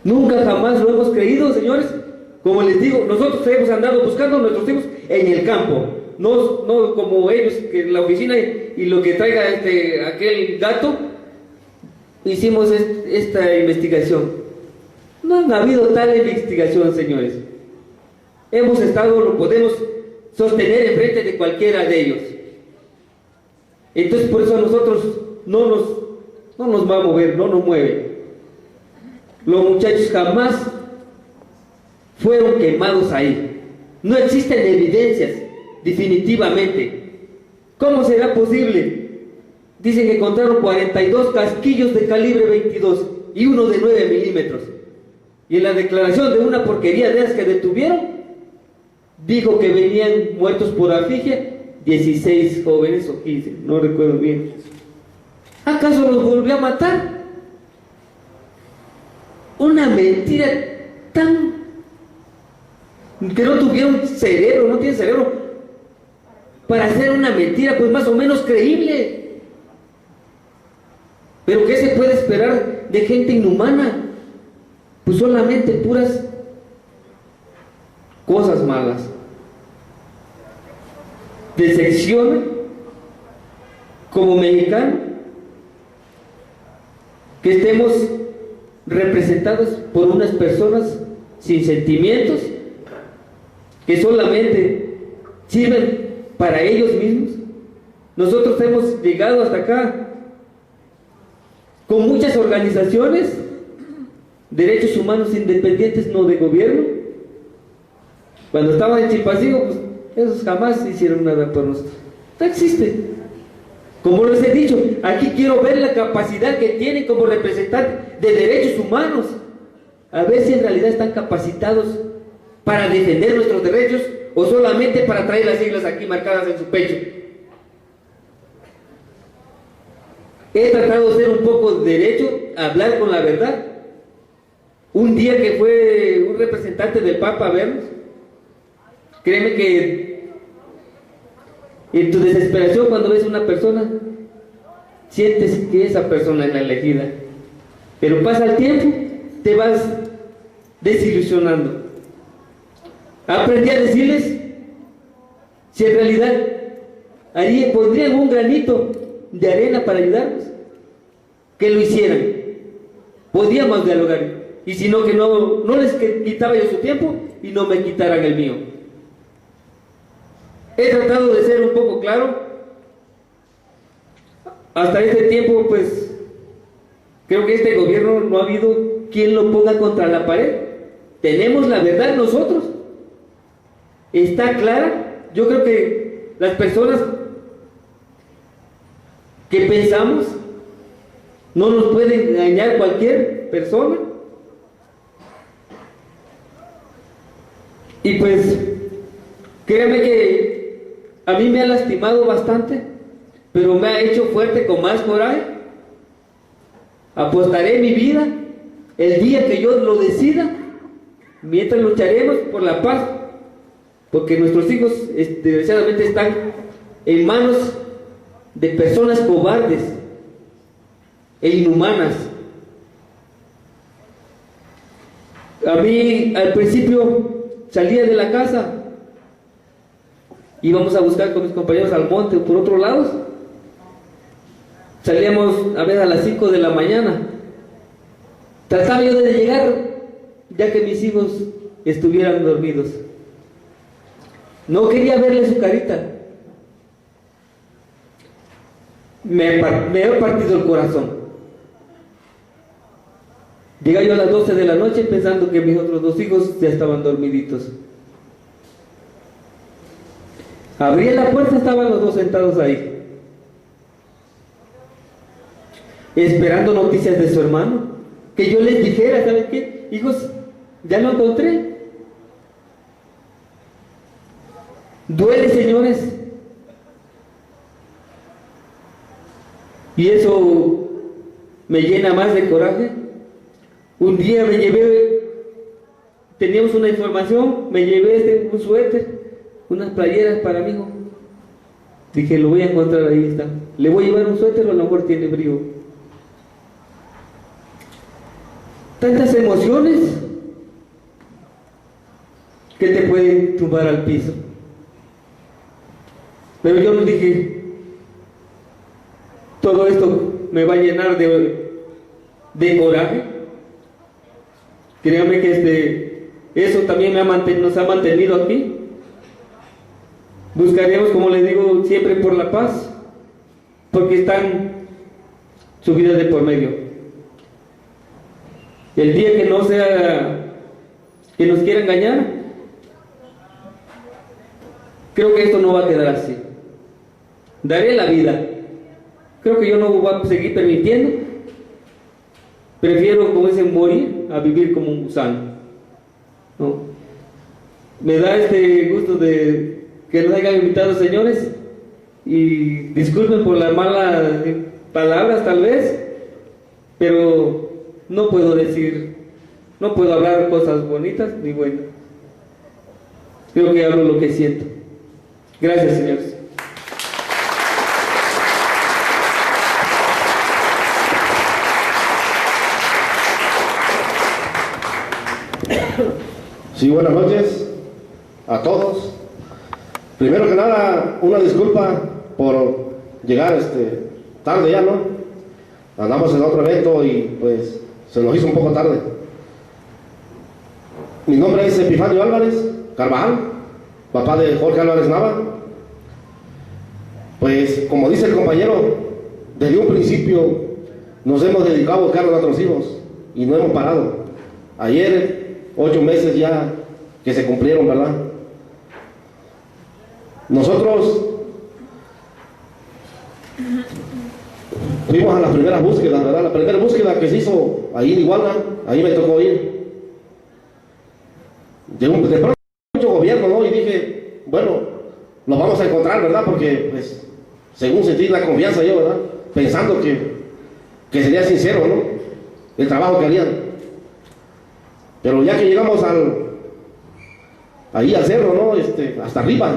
Nunca jamás lo hemos creído, señores. Como les digo, nosotros hemos andado buscando a nuestros hijos en el campo, no como ellos, que en la oficina y lo que traiga aquel gato. Hicimos esta investigación. No ha habido tal investigación, señores. Lo podemos sostener enfrente de cualquiera de ellos. Entonces por eso a nosotros no nos va a mover, no nos mueve. Los muchachos jamás fueron quemados ahí. No existen evidencias, definitivamente. ¿Cómo será posible? Dicen que encontraron 42 casquillos de calibre 22 y uno de 9 milímetros. Y en la declaración de una porquería de esas que detuvieron, dijo que venían muertos por asfixia 16 jóvenes o 15, no recuerdo bien. ¿Acaso los volvió a matar? Una mentira tan... que no tuvieron cerebro, no tienen cerebro para hacer una mentira pues más o menos creíble. Pero ¿qué se puede esperar de gente inhumana? Pues solamente puras cosas malas. Decepciona como mexicano que estemos representados por unas personas sin sentimientos, que solamente sirven para ellos mismos. Nosotros hemos llegado hasta acá con muchas organizaciones, derechos humanos independientes, no de gobierno. Cuando estaban en Chilpancingo, pues esos jamás hicieron nada por nosotros. No existe. Como les he dicho, aquí quiero ver la capacidad que tienen como representantes de derechos humanos, a ver si en realidad están capacitados para defender nuestros derechos o solamente para traer las siglas aquí marcadas en su pecho. He tratado de ser un poco derecho, hablar con la verdad. Un día que fue un representante del Papa a vernos, créeme que en tu desesperación, cuando ves una persona, sientes que esa persona es la elegida, pero pasa el tiempo, te vas desilusionando. Aprendí a decirles, si en realidad pondrían un granito de arena para ayudarnos, que lo hicieran, podíamos dialogar, y si no, que no les quitaba yo su tiempo y no me quitaran el mío. He tratado de ser un poco claro. Hasta este tiempo, pues, creo que este gobierno no ha habido quien lo ponga contra la pared. Tenemos la verdad nosotros. Está clara. Yo creo que las personas que pensamos, no nos puede engañar cualquier persona. Y pues, créeme que a mí me ha lastimado bastante, pero me ha hecho fuerte con más coraje. Apostaré mi vida el día que yo lo decida, mientras lucharemos por la paz, porque nuestros hijos desgraciadamente están en manos de personas cobardes e inhumanas. A mí al principio salía de la casa, íbamos a buscar con mis compañeros al monte o por otros lados. Salíamos a ver a las 5 de la mañana. Trataba yo de llegar ya que mis hijos estuvieran dormidos. No quería verle su carita. Me ha partido el corazón. Llegué yo a las 12 de la noche pensando que mis otros 2 hijos ya estaban dormiditos. Abrí la puerta, estaban los 2 sentados ahí, esperando noticias de su hermano, que yo les dijera, ¿saben qué? Hijos, ya lo encontré. Duele, señores, y eso me llena más de coraje. Un día teníamos una información, me llevé un suéter, unas playeras para mi hijo. Dije, lo voy a encontrar, ahí está. Le voy a llevar un suéter, o a lo mejor tiene frío. Tantas emociones que te pueden tumbar al piso. Pero yo les dije, todo esto me va a llenar de coraje. Créanme que eso también nos ha mantenido aquí. Buscaremos, como les digo, siempre por la paz, porque están su vida de por medio. El día que no sea que nos quiera engañar, creo que esto no va a quedar así. Daré la vida. Creo que yo no voy a seguir permitiendo. Prefiero, como dicen, morir a vivir como un gusano, ¿no? Me da gusto de que nos hayan invitado, señores, y disculpen por las malas palabras tal vez, pero no puedo hablar cosas bonitas ni buenas. Creo que hablo lo que siento. Gracias, señores. Sí, buenas noches a todos. Primero que nada, una disculpa por llegar tarde ya, ¿no? Andamos en otro evento y pues se nos hizo un poco tarde. Mi nombre es Epifanio Álvarez Carvajal, papá de Jorge Álvarez Nava. Pues como dice el compañero, desde un principio nos hemos dedicado a buscar a nuestros hijos y no hemos parado. Ayer, 8 meses ya que se cumplieron, ¿verdad? Nosotros fuimos a las primeras búsquedas, ¿verdad? La primera búsqueda que se hizo ahí en Iguala, ahí me tocó ir. De pronto mucho gobierno, ¿no? Y dije, bueno, los vamos a encontrar, ¿verdad? Porque, pues, según sentí la confianza yo, ¿verdad? Pensando que sería sincero, ¿no? El trabajo que harían. Pero ya que llegamos ahí al cerro, ¿no? Hasta arriba.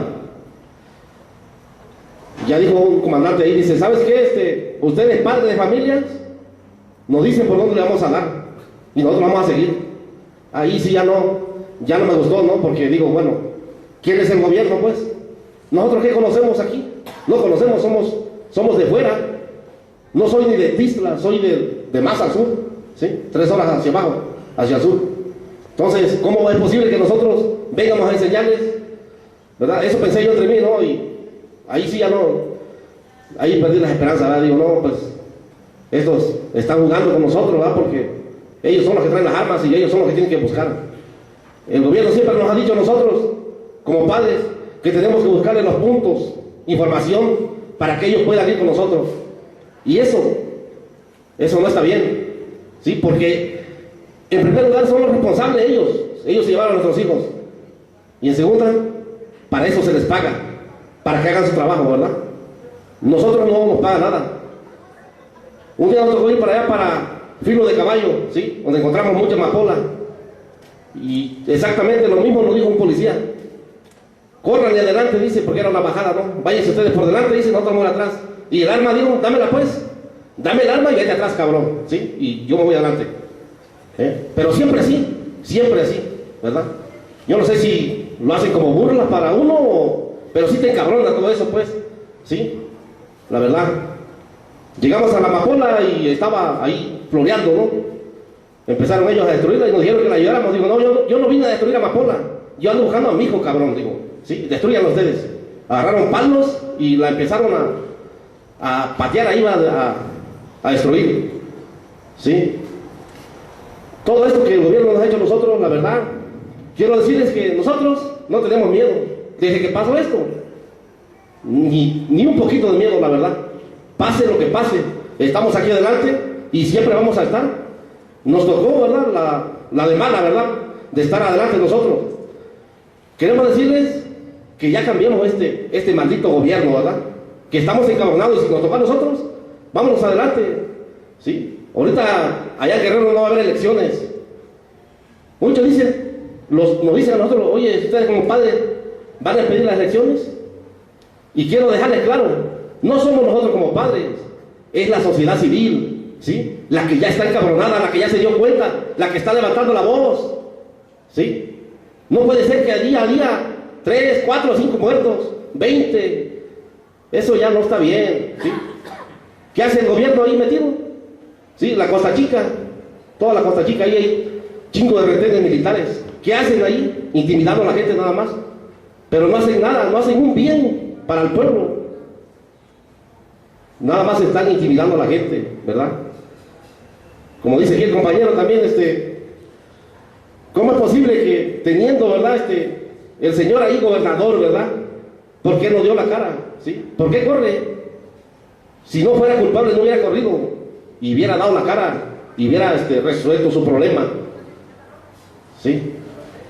Ya dijo un comandante ahí, dice, ¿sabes qué? Ustedes padres de familias nos dicen por dónde le vamos a dar y nosotros vamos a seguir. Ahí sí ya no me gustó, ¿no? Porque digo, bueno, ¿quién es el gobierno, pues? ¿Nosotros qué conocemos aquí? No conocemos, somos de fuera. No soy ni de Tistla, soy de más al sur, ¿sí? 3 horas hacia abajo, hacia el sur. Entonces, ¿cómo es posible que nosotros vengamos a enseñarles? ¿Verdad? Eso pensé yo entre mí, ¿no? Y ahí sí ya no, ahí perdí las esperanzas, ¿verdad? Digo, no, pues, estos están jugando con nosotros, ¿verdad? Porque ellos son los que traen las armas y ellos son los que tienen que buscar. El gobierno siempre nos ha dicho a nosotros, como padres, que tenemos que buscarle los puntos, información, para que ellos puedan ir con nosotros. Y eso no está bien, ¿sí? Porque en primer lugar son los responsables ellos se llevaron a nuestros hijos. Y en segunda, para eso se les paga, para que hagan su trabajo, ¿verdad? Nosotros no nos paga nada. Un día nos tocó ir para allá, para Filo de Caballo, ¿sí? Donde encontramos mucha amapola. Y exactamente lo mismo nos dijo un policía. Corran de adelante, dice, porque era una bajada, ¿no? Váyanse ustedes por delante, dice, nosotros vamos atrás. Y el arma dijo, dámela pues, dame el arma y vete atrás, cabrón, ¿sí? Y yo me voy adelante. Pero siempre así, ¿verdad? Yo no sé si lo hacen como burla para uno, pero sí te encabrona todo eso, pues, ¿sí? La verdad. Llegamos a la amapola y estaba ahí floreando, ¿no? Empezaron ellos a destruirla y nos dijeron que la ayudáramos. Digo, no, yo no vine a destruir amapola, yo ando buscando a mi hijo, cabrón, digo, ¿sí? Destruyan ustedes. Agarraron palos y la empezaron a patear ahí, a destruir, ¿sí? Todo esto que el gobierno nos ha hecho a nosotros, la verdad, quiero decirles que nosotros no tenemos miedo. Desde que pasó esto, ni un poquito de miedo, la verdad. Pase lo que pase, estamos aquí adelante y siempre vamos a estar. Nos tocó, ¿verdad? La de mala, ¿verdad? De estar adelante nosotros. Queremos decirles que ya cambiamos este maldito gobierno, ¿verdad? Que estamos encabronados y si nos toca a nosotros, vámonos adelante, ¿sí? Ahorita allá en Guerrero no va a haber elecciones. Muchos dicen, nos dicen a nosotros, oye, ustedes como padres van a pedir las elecciones. Y quiero dejarles claro, no somos nosotros como padres, es la sociedad civil, ¿sí? La que ya está encabronada, la que ya se dio cuenta, la que está levantando la voz, ¿sí? No puede ser que día a día 3, 4, 5 muertos, 20, eso ya no está bien, ¿sí? ¿Qué hace el gobierno ahí metido? ¿Sí? La Costa Chica, toda la Costa Chica, ahí hay chingo de retenes militares. ¿Qué hacen ahí? Intimidando a la gente nada más. Pero no hacen nada, no hacen un bien para el pueblo. Nada más están intimidando a la gente, ¿verdad? Como dice aquí el compañero también, ¿cómo es posible que teniendo, ¿verdad? El señor ahí gobernador, ¿verdad? ¿Por qué no dio la cara? ¿Sí? ¿Por qué corre? Si no fuera culpable no hubiera corrido y hubiera dado la cara y hubiera resuelto su problema, ¿sí?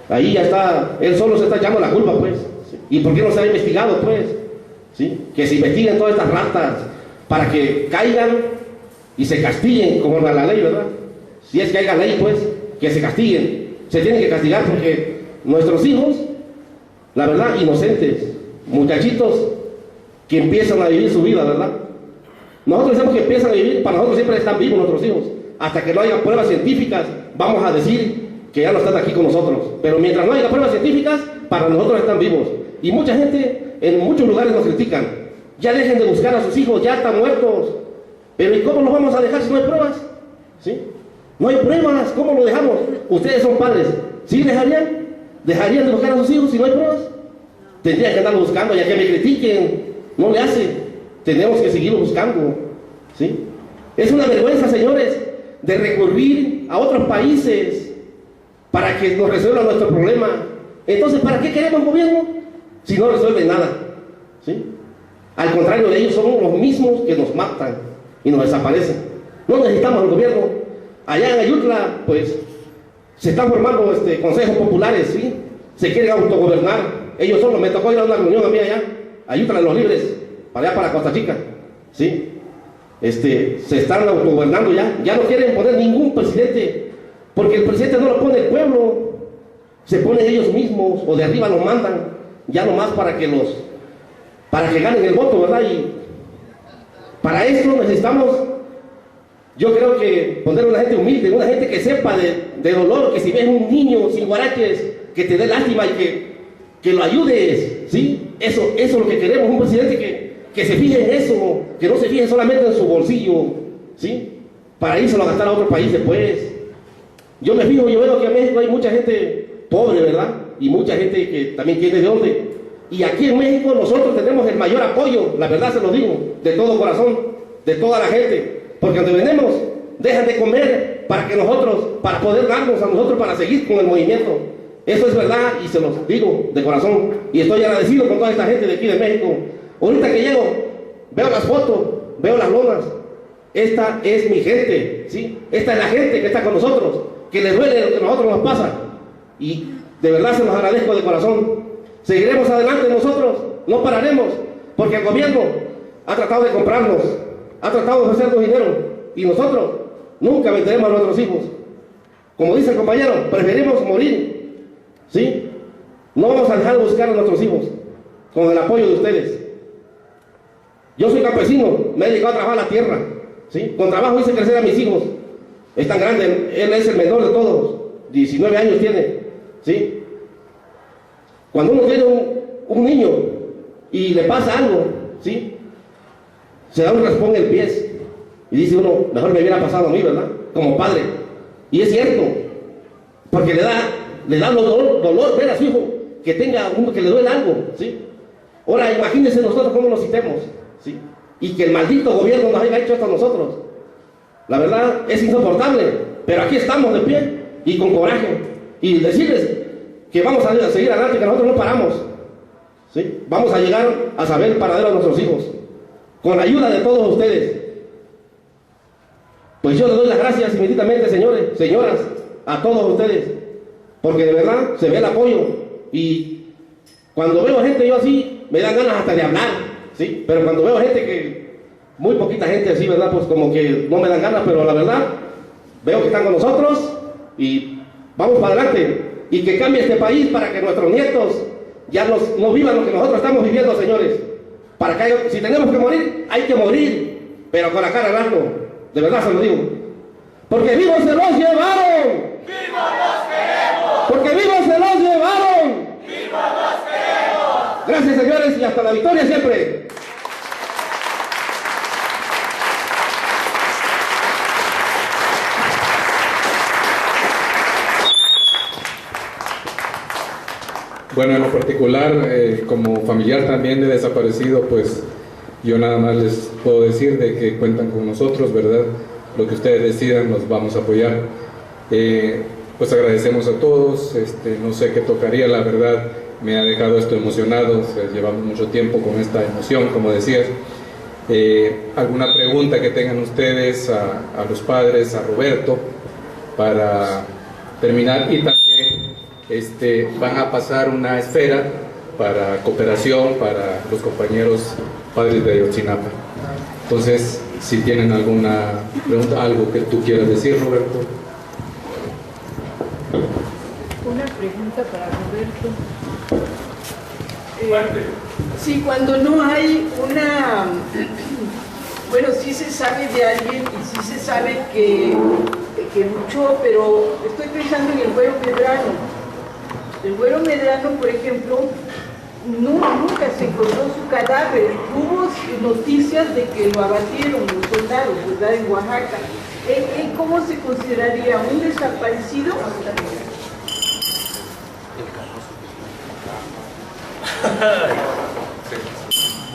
Ahí ya está, él solo se está echando la culpa, pues, ¿sí? ¿Y por qué no se ha investigado, pues? ¿Sí? Que se investiguen todas estas ratas para que caigan y se castiguen como la ley, ¿verdad? Si es que haya ley, pues, que se castiguen, se tienen que castigar porque nuestros hijos, la verdad, inocentes, muchachitos que empiezan a vivir su vida, ¿verdad? Nosotros decimos que empiezan a vivir, para nosotros siempre están vivos nuestros hijos. Hasta que no haya pruebas científicas, vamos a decir que ya no están aquí con nosotros. Pero mientras no haya pruebas científicas, para nosotros están vivos. Y mucha gente en muchos lugares nos critican. Ya dejen de buscar a sus hijos, ya están muertos. Pero ¿y cómo lo vamos a dejar si no hay pruebas? ¿Sí? No hay pruebas, ¿cómo lo dejamos? Ustedes son padres, ¿sí dejarían? ¿Dejarían de buscar a sus hijos si no hay pruebas? Tendrían que andarlo buscando, ya que me critiquen, no le hace. Tenemos que seguirlo buscando, ¿sí? Es una vergüenza, señores, de recurrir a otros países para que nos resuelvan nuestro problema. Entonces, ¿para qué queremos gobierno si no resuelven nada? ¿Sí? Al contrario de ellos, somos los mismos que nos matan y nos desaparecen. No necesitamos el gobierno. Allá en Ayutla, pues, se están formando consejos populares, ¿sí? Se quieren autogobernar. Ellos solos, me tocó ir a una reunión a mí allá, Ayutla de los Libres, para allá, para Costa Chica, ¿sí? Se están autogobernando ya no quieren poner ningún presidente, porque el presidente no lo pone el pueblo, se ponen ellos mismos, o de arriba los mandan, ya nomás para que ganen el voto, ¿verdad? Y para esto necesitamos, yo creo que poner una gente humilde, una gente que sepa de dolor, que si ves un niño sin guaraches, que te dé lástima y que lo ayudes, ¿sí? Eso es lo que queremos, un presidente que se fije en eso, que no se fije solamente en su bolsillo, ¿sí? Para irse a gastar a otro país después. Yo me fijo, yo veo que en México hay mucha gente pobre, ¿verdad? Y mucha gente que también tiene de dónde. Y aquí en México nosotros tenemos el mayor apoyo, la verdad se lo digo, de todo corazón, de toda la gente. Porque cuando venimos, dejan de comer para poder darnos a nosotros para seguir con el movimiento. Eso es verdad y se los digo de corazón. Y estoy agradecido con toda esta gente de aquí de México. Ahorita que llego, veo las fotos, veo las lonas. Esta es mi gente, ¿sí? Esta es la gente que está con nosotros, que le duele lo que a nosotros nos pasa. Y de verdad se los agradezco de corazón. Seguiremos adelante nosotros, no pararemos, porque el gobierno ha tratado de comprarnos, ha tratado de ofrecernos dinero, y nosotros nunca venderemos a nuestros hijos. Como dice el compañero, preferimos morir, ¿sí? No vamos a dejar de buscar a nuestros hijos, con el apoyo de ustedes. Yo soy campesino, me he dedicado a trabajar la tierra, ¿sí? Con trabajo hice crecer a mis hijos. Es tan grande, él es el menor de todos, 19 años tiene, ¿sí? Cuando uno tiene un niño y le pasa algo, ¿sí? Se da un raspón en el pie y dice uno, mejor me hubiera pasado a mí, ¿verdad? Como padre. Y es cierto, porque le da dolor ver a su hijo que tenga uno que le duele algo, ¿sí? Ahora imagínense nosotros cómo nos sintemos, ¿sí? Y que el maldito gobierno nos haya hecho esto a nosotros. La verdad es insoportable, pero aquí estamos de pie y con coraje. Y decirles que vamos a seguir adelante, que nosotros no paramos, ¿sí? Vamos a llegar a saber el paradero de nuestros hijos, con la ayuda de todos ustedes. Pues yo les doy las gracias infinitamente, señores, señoras, a todos ustedes, porque de verdad se ve el apoyo. Y cuando veo gente yo así, me dan ganas hasta de hablar, ¿sí? Pero cuando veo gente muy poquita gente así, ¿verdad? Pues como que no me dan ganas, pero la verdad, veo que están con nosotros y vamos para adelante. Y que cambie este país para que nuestros nietos ya no vivan lo que nosotros estamos viviendo, señores. Para que si tenemos que morir, hay que morir, pero con la cara en alto. De verdad se lo digo. Porque vivos se los llevaron. ¡Vivos los queremos! Porque vivos se los llevaron. ¡Vivos los queremos! Gracias, señores, y hasta la victoria siempre. Bueno, en lo particular, como familiar también de desaparecido, pues yo nada más les puedo decir de que cuentan con nosotros, ¿verdad? Lo que ustedes decidan, nos vamos a apoyar. Pues agradecemos a todos, no sé qué tocaría, la verdad, me ha dejado esto emocionado, llevamos mucho tiempo con esta emoción, como decías. ¿Alguna pregunta que tengan ustedes a los padres, a Roberto, para terminar? Y también van a pasar una esfera para cooperación para los compañeros padres de Ayotzinapa. Entonces, si tienen alguna pregunta, algo que tú quieras decir, Roberto. Una pregunta para Roberto. Sí, cuando no hay una... Bueno, sí se sabe de alguien y sí se sabe que luchó, pero estoy pensando en el Güero Medrano. El Güero Medrano, por ejemplo, nunca se encontró su cadáver. Hubo noticias de que lo abatieron los soldados, ¿verdad?, en Oaxaca. ¿Cómo se consideraría un desaparecido?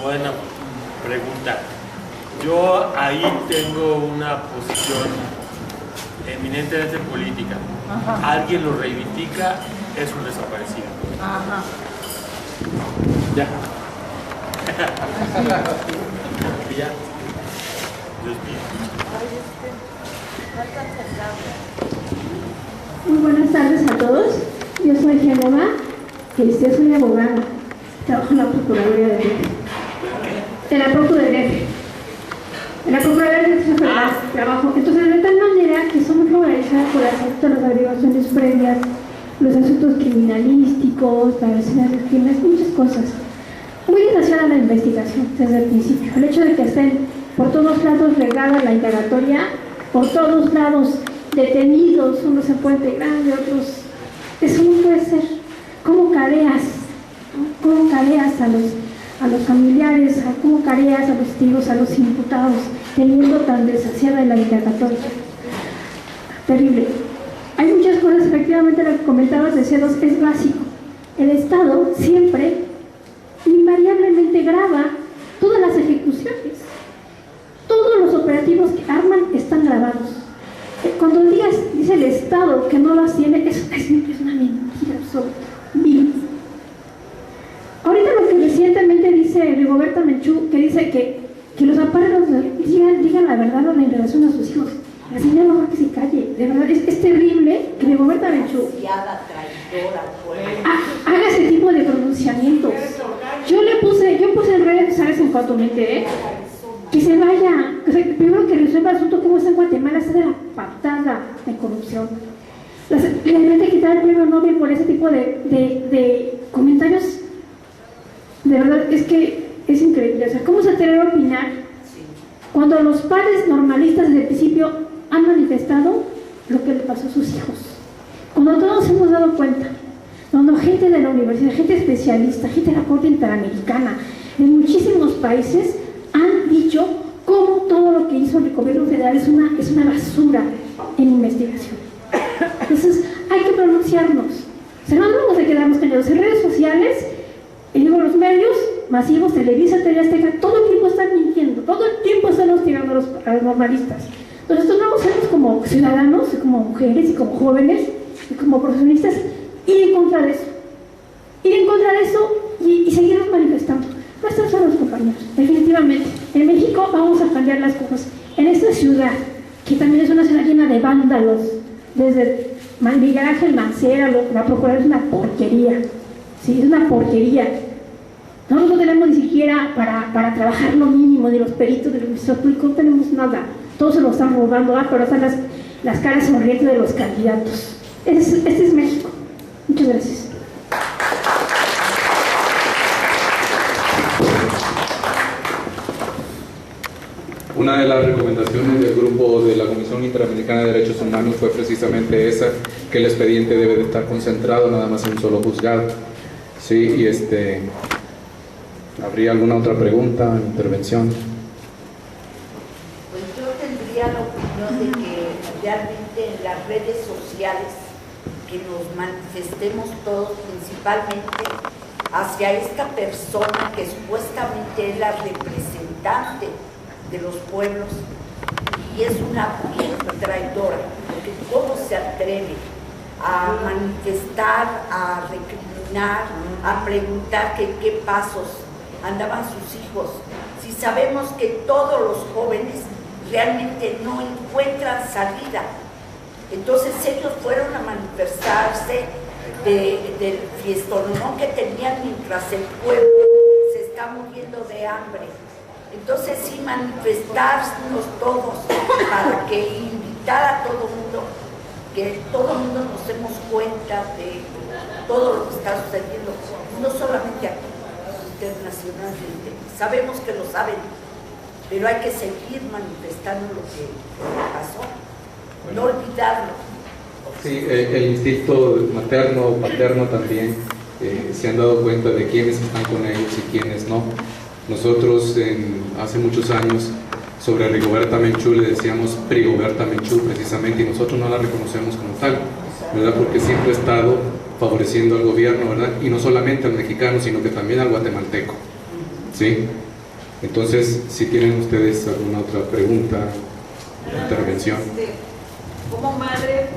Buena pregunta. Yo ahí tengo una posición eminentemente política. Ajá. Alguien lo reivindica, es un desaparecido. Ajá. Ya. Ya. Dios mío. Muy buenas tardes a todos. Yo soy Genova, soy abogada. Trabajo en la Procuraduría de DF. En la Procuraduría de DF. En la Procuraduría de DF trabajo. Entonces, de tal manera que somos favorables por hacer todas las averiguaciones previas, los asuntos criminalísticos, la escena de crímenes, muchas cosas. Muy desgraciada la investigación desde el principio. El hecho de que estén por todos lados regada la indagatoria, por todos lados detenidos, unos en Puente Grande, otros. Eso no puede ser. ¿Cómo careas? ¿Cómo careas a los familiares? ¿Cómo careas a los testigos, a los imputados, teniendo tan desasiada la indagatoria? Terrible. Hay muchas cosas, efectivamente, lo que comentabas de celos es básico. El Estado siempre, invariablemente, graba todas las ejecuciones. Todos los operativos que arman están grabados. Cuando dice el Estado que no las tiene, es una mentira absoluta. Vil. Ahorita lo que recientemente dice Rigoberta Menchú, que dice que los apáratos digan la verdad en relación a sus hijos. La señora mejor que se calle. De verdad, es terrible que Rigoberta Menchú haga ese tipo de pronunciamientos. Yo puse en redes sociales en cuanto me enteré que se vaya, primero que resuelva el asunto como está en Guatemala, está de la patada de corrupción. Le deben de quitar el premio Nobel por ese tipo de comentarios. De verdad, es que es increíble. O sea, ¿cómo se atreve a opinar cuando los padres normalistas desde el principio han manifestado lo que le pasó a sus hijos? Cuando todos hemos dado cuenta, cuando gente de la universidad, gente especialista, gente de la Corte Interamericana, de muchísimos países, han dicho cómo todo lo que hizo el gobierno federal es una basura en investigación. Entonces, hay que pronunciarnos. O sea, no vamos a quedarnos callados. En redes sociales, y luego los medios masivos, Televisa, TV Azteca, todo el tiempo están mintiendo, todo el tiempo están hostigando a los normalistas. Entonces, nosotros vamos a ser como ciudadanos, y como mujeres, y como jóvenes, y como profesionistas, ir en contra de eso y seguirnos manifestando. No están solos, compañeros, definitivamente. En México vamos a cambiar las cosas. En esta ciudad, que también es una ciudad llena de vándalos, desde Miguel Ángel Mancera, la Procuraduría es una porquería. Sí, es una porquería. Nosotros no tenemos ni siquiera para trabajar lo mínimo, ni los peritos del Ministerio Público, no tenemos nada. Todos se lo están robando, pero están las caras sonrientes de los candidatos. Este es México. Muchas gracias. Una de las recomendaciones del grupo de la Comisión Interamericana de Derechos Humanos fue precisamente esa, que el expediente debe de estar concentrado nada más en un solo juzgado. Sí, y ¿habría alguna otra pregunta, intervención? Pues yo tendría la opinión de que realmente en las redes sociales que nos manifestemos todos, principalmente hacia esta persona que supuestamente es la representante de los pueblos y es una vil traidora, porque cómo se atreve a manifestar, a recriminar, a preguntar que qué pasos andaban sus hijos, si sabemos que todos los jóvenes realmente no encuentran salida. Entonces ellos fueron a manifestarse del fiestonón que tenían mientras el pueblo se está muriendo de hambre. Entonces sí, manifestarnos todos para que invitar a todo el mundo, que todo el mundo nos demos cuenta de todo lo que está sucediendo, no solamente aquí, internacionalmente. Sabemos que lo saben, pero hay que seguir manifestando lo que pasó, no olvidarlo. Sí, el instinto materno o paterno también se han dado cuenta de quiénes están con ellos y quiénes no. Nosotros hace muchos años sobre Rigoberta Menchú le decíamos Prigoberta Menchú precisamente, y nosotros no la reconocemos como tal, ¿verdad? Porque siempre ha estado favoreciendo al gobierno, ¿verdad? Y no solamente al mexicano, sino que también al guatemalteco, ¿sí? Entonces, si tienen ustedes alguna otra pregunta, intervención. Como madre,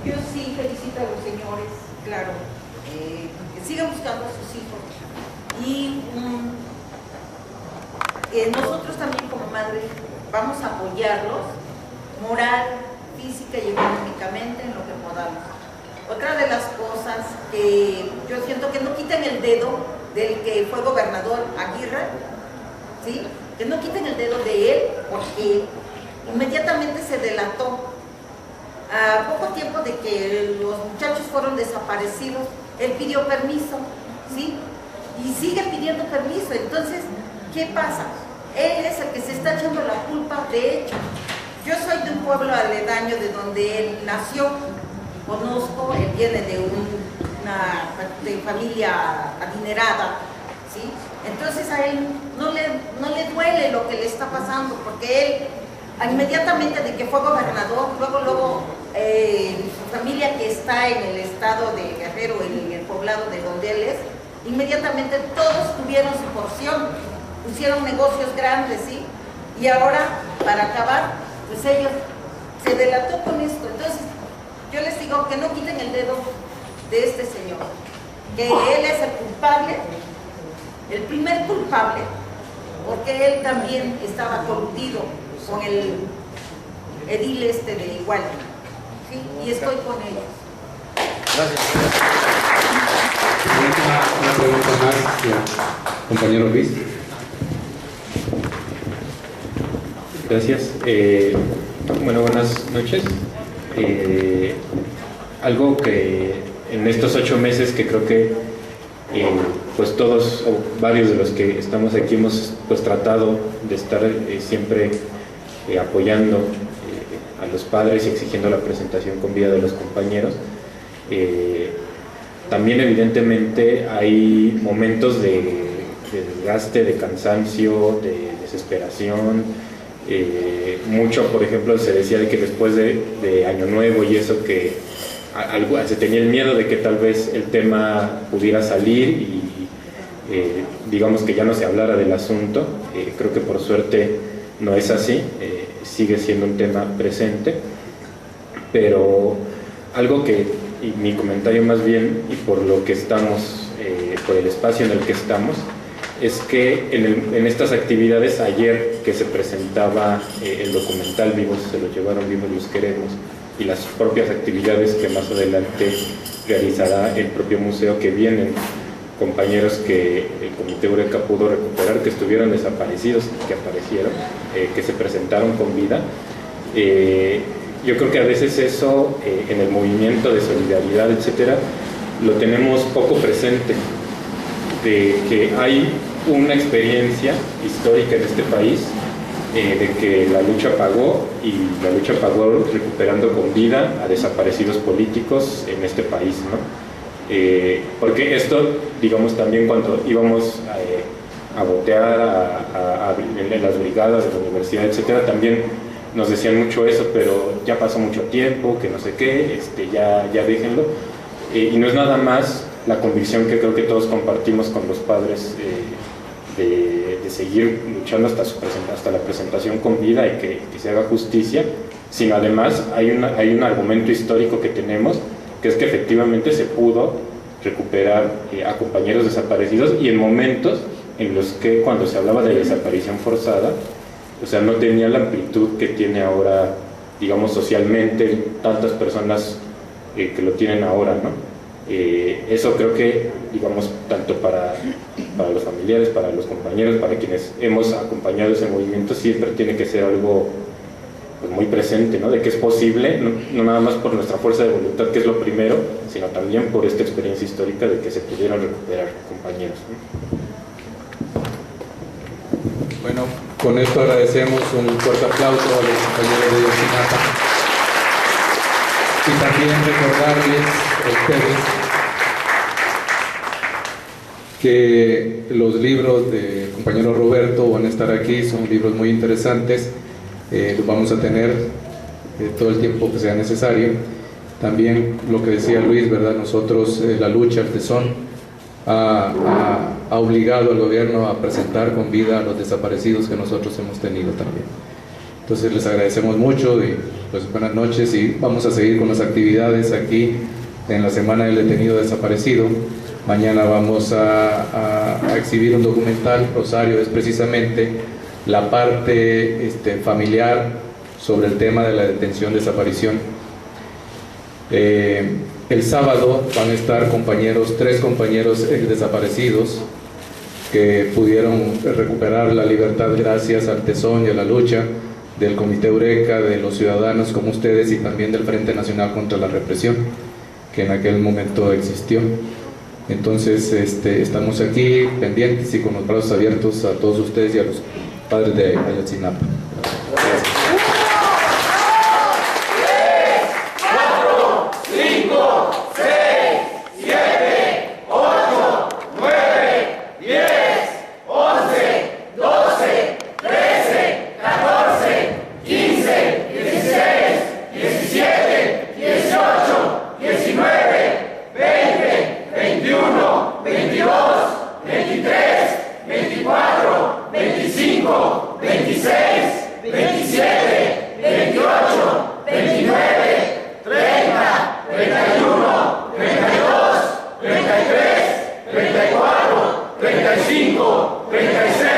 yo sí felicito a los señores, claro, que sigan buscando a sus hijos. Y nosotros también como madre vamos a apoyarlos moral, física y económicamente en lo que podamos. Otra de las cosas que yo siento que no quiten el dedo del que fue gobernador Aguirre, ¿sí? Que no quiten el dedo de él, porque inmediatamente se delató. A poco tiempo de que los muchachos fueron desaparecidos, él pidió permiso, ¿sí? Y sigue pidiendo permiso. Entonces, ¿qué pasa? Él es el que se está echando la culpa. De hecho, yo soy de un pueblo aledaño de donde él nació. Conozco, él viene de una familia adinerada, ¿sí? Entonces a él no le duele lo que le está pasando, porque él, inmediatamente de que fue gobernador, luego su familia que está en el estado de Guerrero, en el poblado de donde él es, inmediatamente todos tuvieron su porción, pusieron negocios grandes, ¿sí? Y ahora, para acabar, pues ellos se delató con esto. Entonces, yo les digo que no quiten el dedo de este señor, que él es el culpable, el primer culpable, porque él también estaba coludido con el edil de Iguala, ¿sí? Y estoy con ellos. Gracias. Una pregunta más, compañero Luis. Gracias. Bueno, buenas noches. Algo que en estos 8 meses que creo que pues todos o varios de los que estamos aquí hemos pues tratado de estar siempre apoyando a los padres y exigiendo la presentación con vida de los compañeros. También evidentemente hay momentos de desgaste, de cansancio, de desesperación. Mucho, por ejemplo, se decía de que después de Año Nuevo y eso, que se tenía el miedo de que tal vez el tema pudiera salir y digamos que ya no se hablara del asunto. Creo que por suerte no es así, sigue siendo un tema presente, pero algo que, y mi comentario más bien, y por lo que estamos, por el espacio en el que estamos, es que en estas actividades, ayer que se presentaba el documental Vivos se lo llevaron, vivos los queremos, y las propias actividades que más adelante realizará el propio museo, que vienen compañeros que el Comité Eureka pudo recuperar, que estuvieron desaparecidos, que aparecieron, que se presentaron con vida. Yo creo que a veces eso, en el movimiento de solidaridad, etcétera, lo tenemos poco presente, de que hay una experiencia histórica en este país, de que la lucha pagó, y la lucha pagó recuperando con vida a desaparecidos políticos en este país, ¿no? Porque esto, digamos, también cuando íbamos a botear en las brigadas de la universidad, etcétera, también nos decían mucho eso, pero ya pasó mucho tiempo, que no sé qué, ya déjenlo. Y no es nada más la convicción que creo que todos compartimos con los padres de seguir luchando hasta la presentación con vida y que se haga justicia, sino además hay un argumento histórico que tenemos, que es que efectivamente se pudo recuperar a compañeros desaparecidos, y en momentos en los que cuando se hablaba de desaparición forzada, o sea, no tenía la amplitud que tiene ahora, digamos, socialmente, tantas personas que lo tienen ahora, ¿no? Eso creo que, digamos, tanto para los familiares, para los compañeros, para quienes hemos acompañado ese movimiento, siempre tiene que ser algo pues muy presente, ¿no? De que es posible, no nada más por nuestra fuerza de voluntad, que es lo primero, sino también por esta experiencia histórica de que se pudieron recuperar compañeros, ¿no? Bueno, con esto agradecemos un fuerte aplauso a los compañeros de Yosinapa, y también recordarles a ustedes que los libros del compañero Roberto van a estar aquí, son libros muy interesantes, los vamos a tener todo el tiempo que sea necesario. También lo que decía Luis, ¿verdad? Nosotros, la lucha, el tesón, ha obligado al gobierno a presentar con vida a los desaparecidos que nosotros hemos tenido también. Entonces les agradecemos mucho y pues buenas noches, y vamos a seguir con las actividades aquí en la Semana del Detenido Desaparecido. Mañana vamos a exhibir un documental. Rosario es precisamente la parte familiar sobre el tema de la detención, desaparición. El sábado van a estar tres compañeros desaparecidos que pudieron recuperar la libertad gracias al tesón y a la lucha del Comité Eureka, de los ciudadanos como ustedes y también del Frente Nacional contra la Represión, que en aquel momento existió. Entonces estamos aquí pendientes y con los brazos abiertos a todos ustedes y a los padres de Ayotzinapa. Gracias. 35, 36.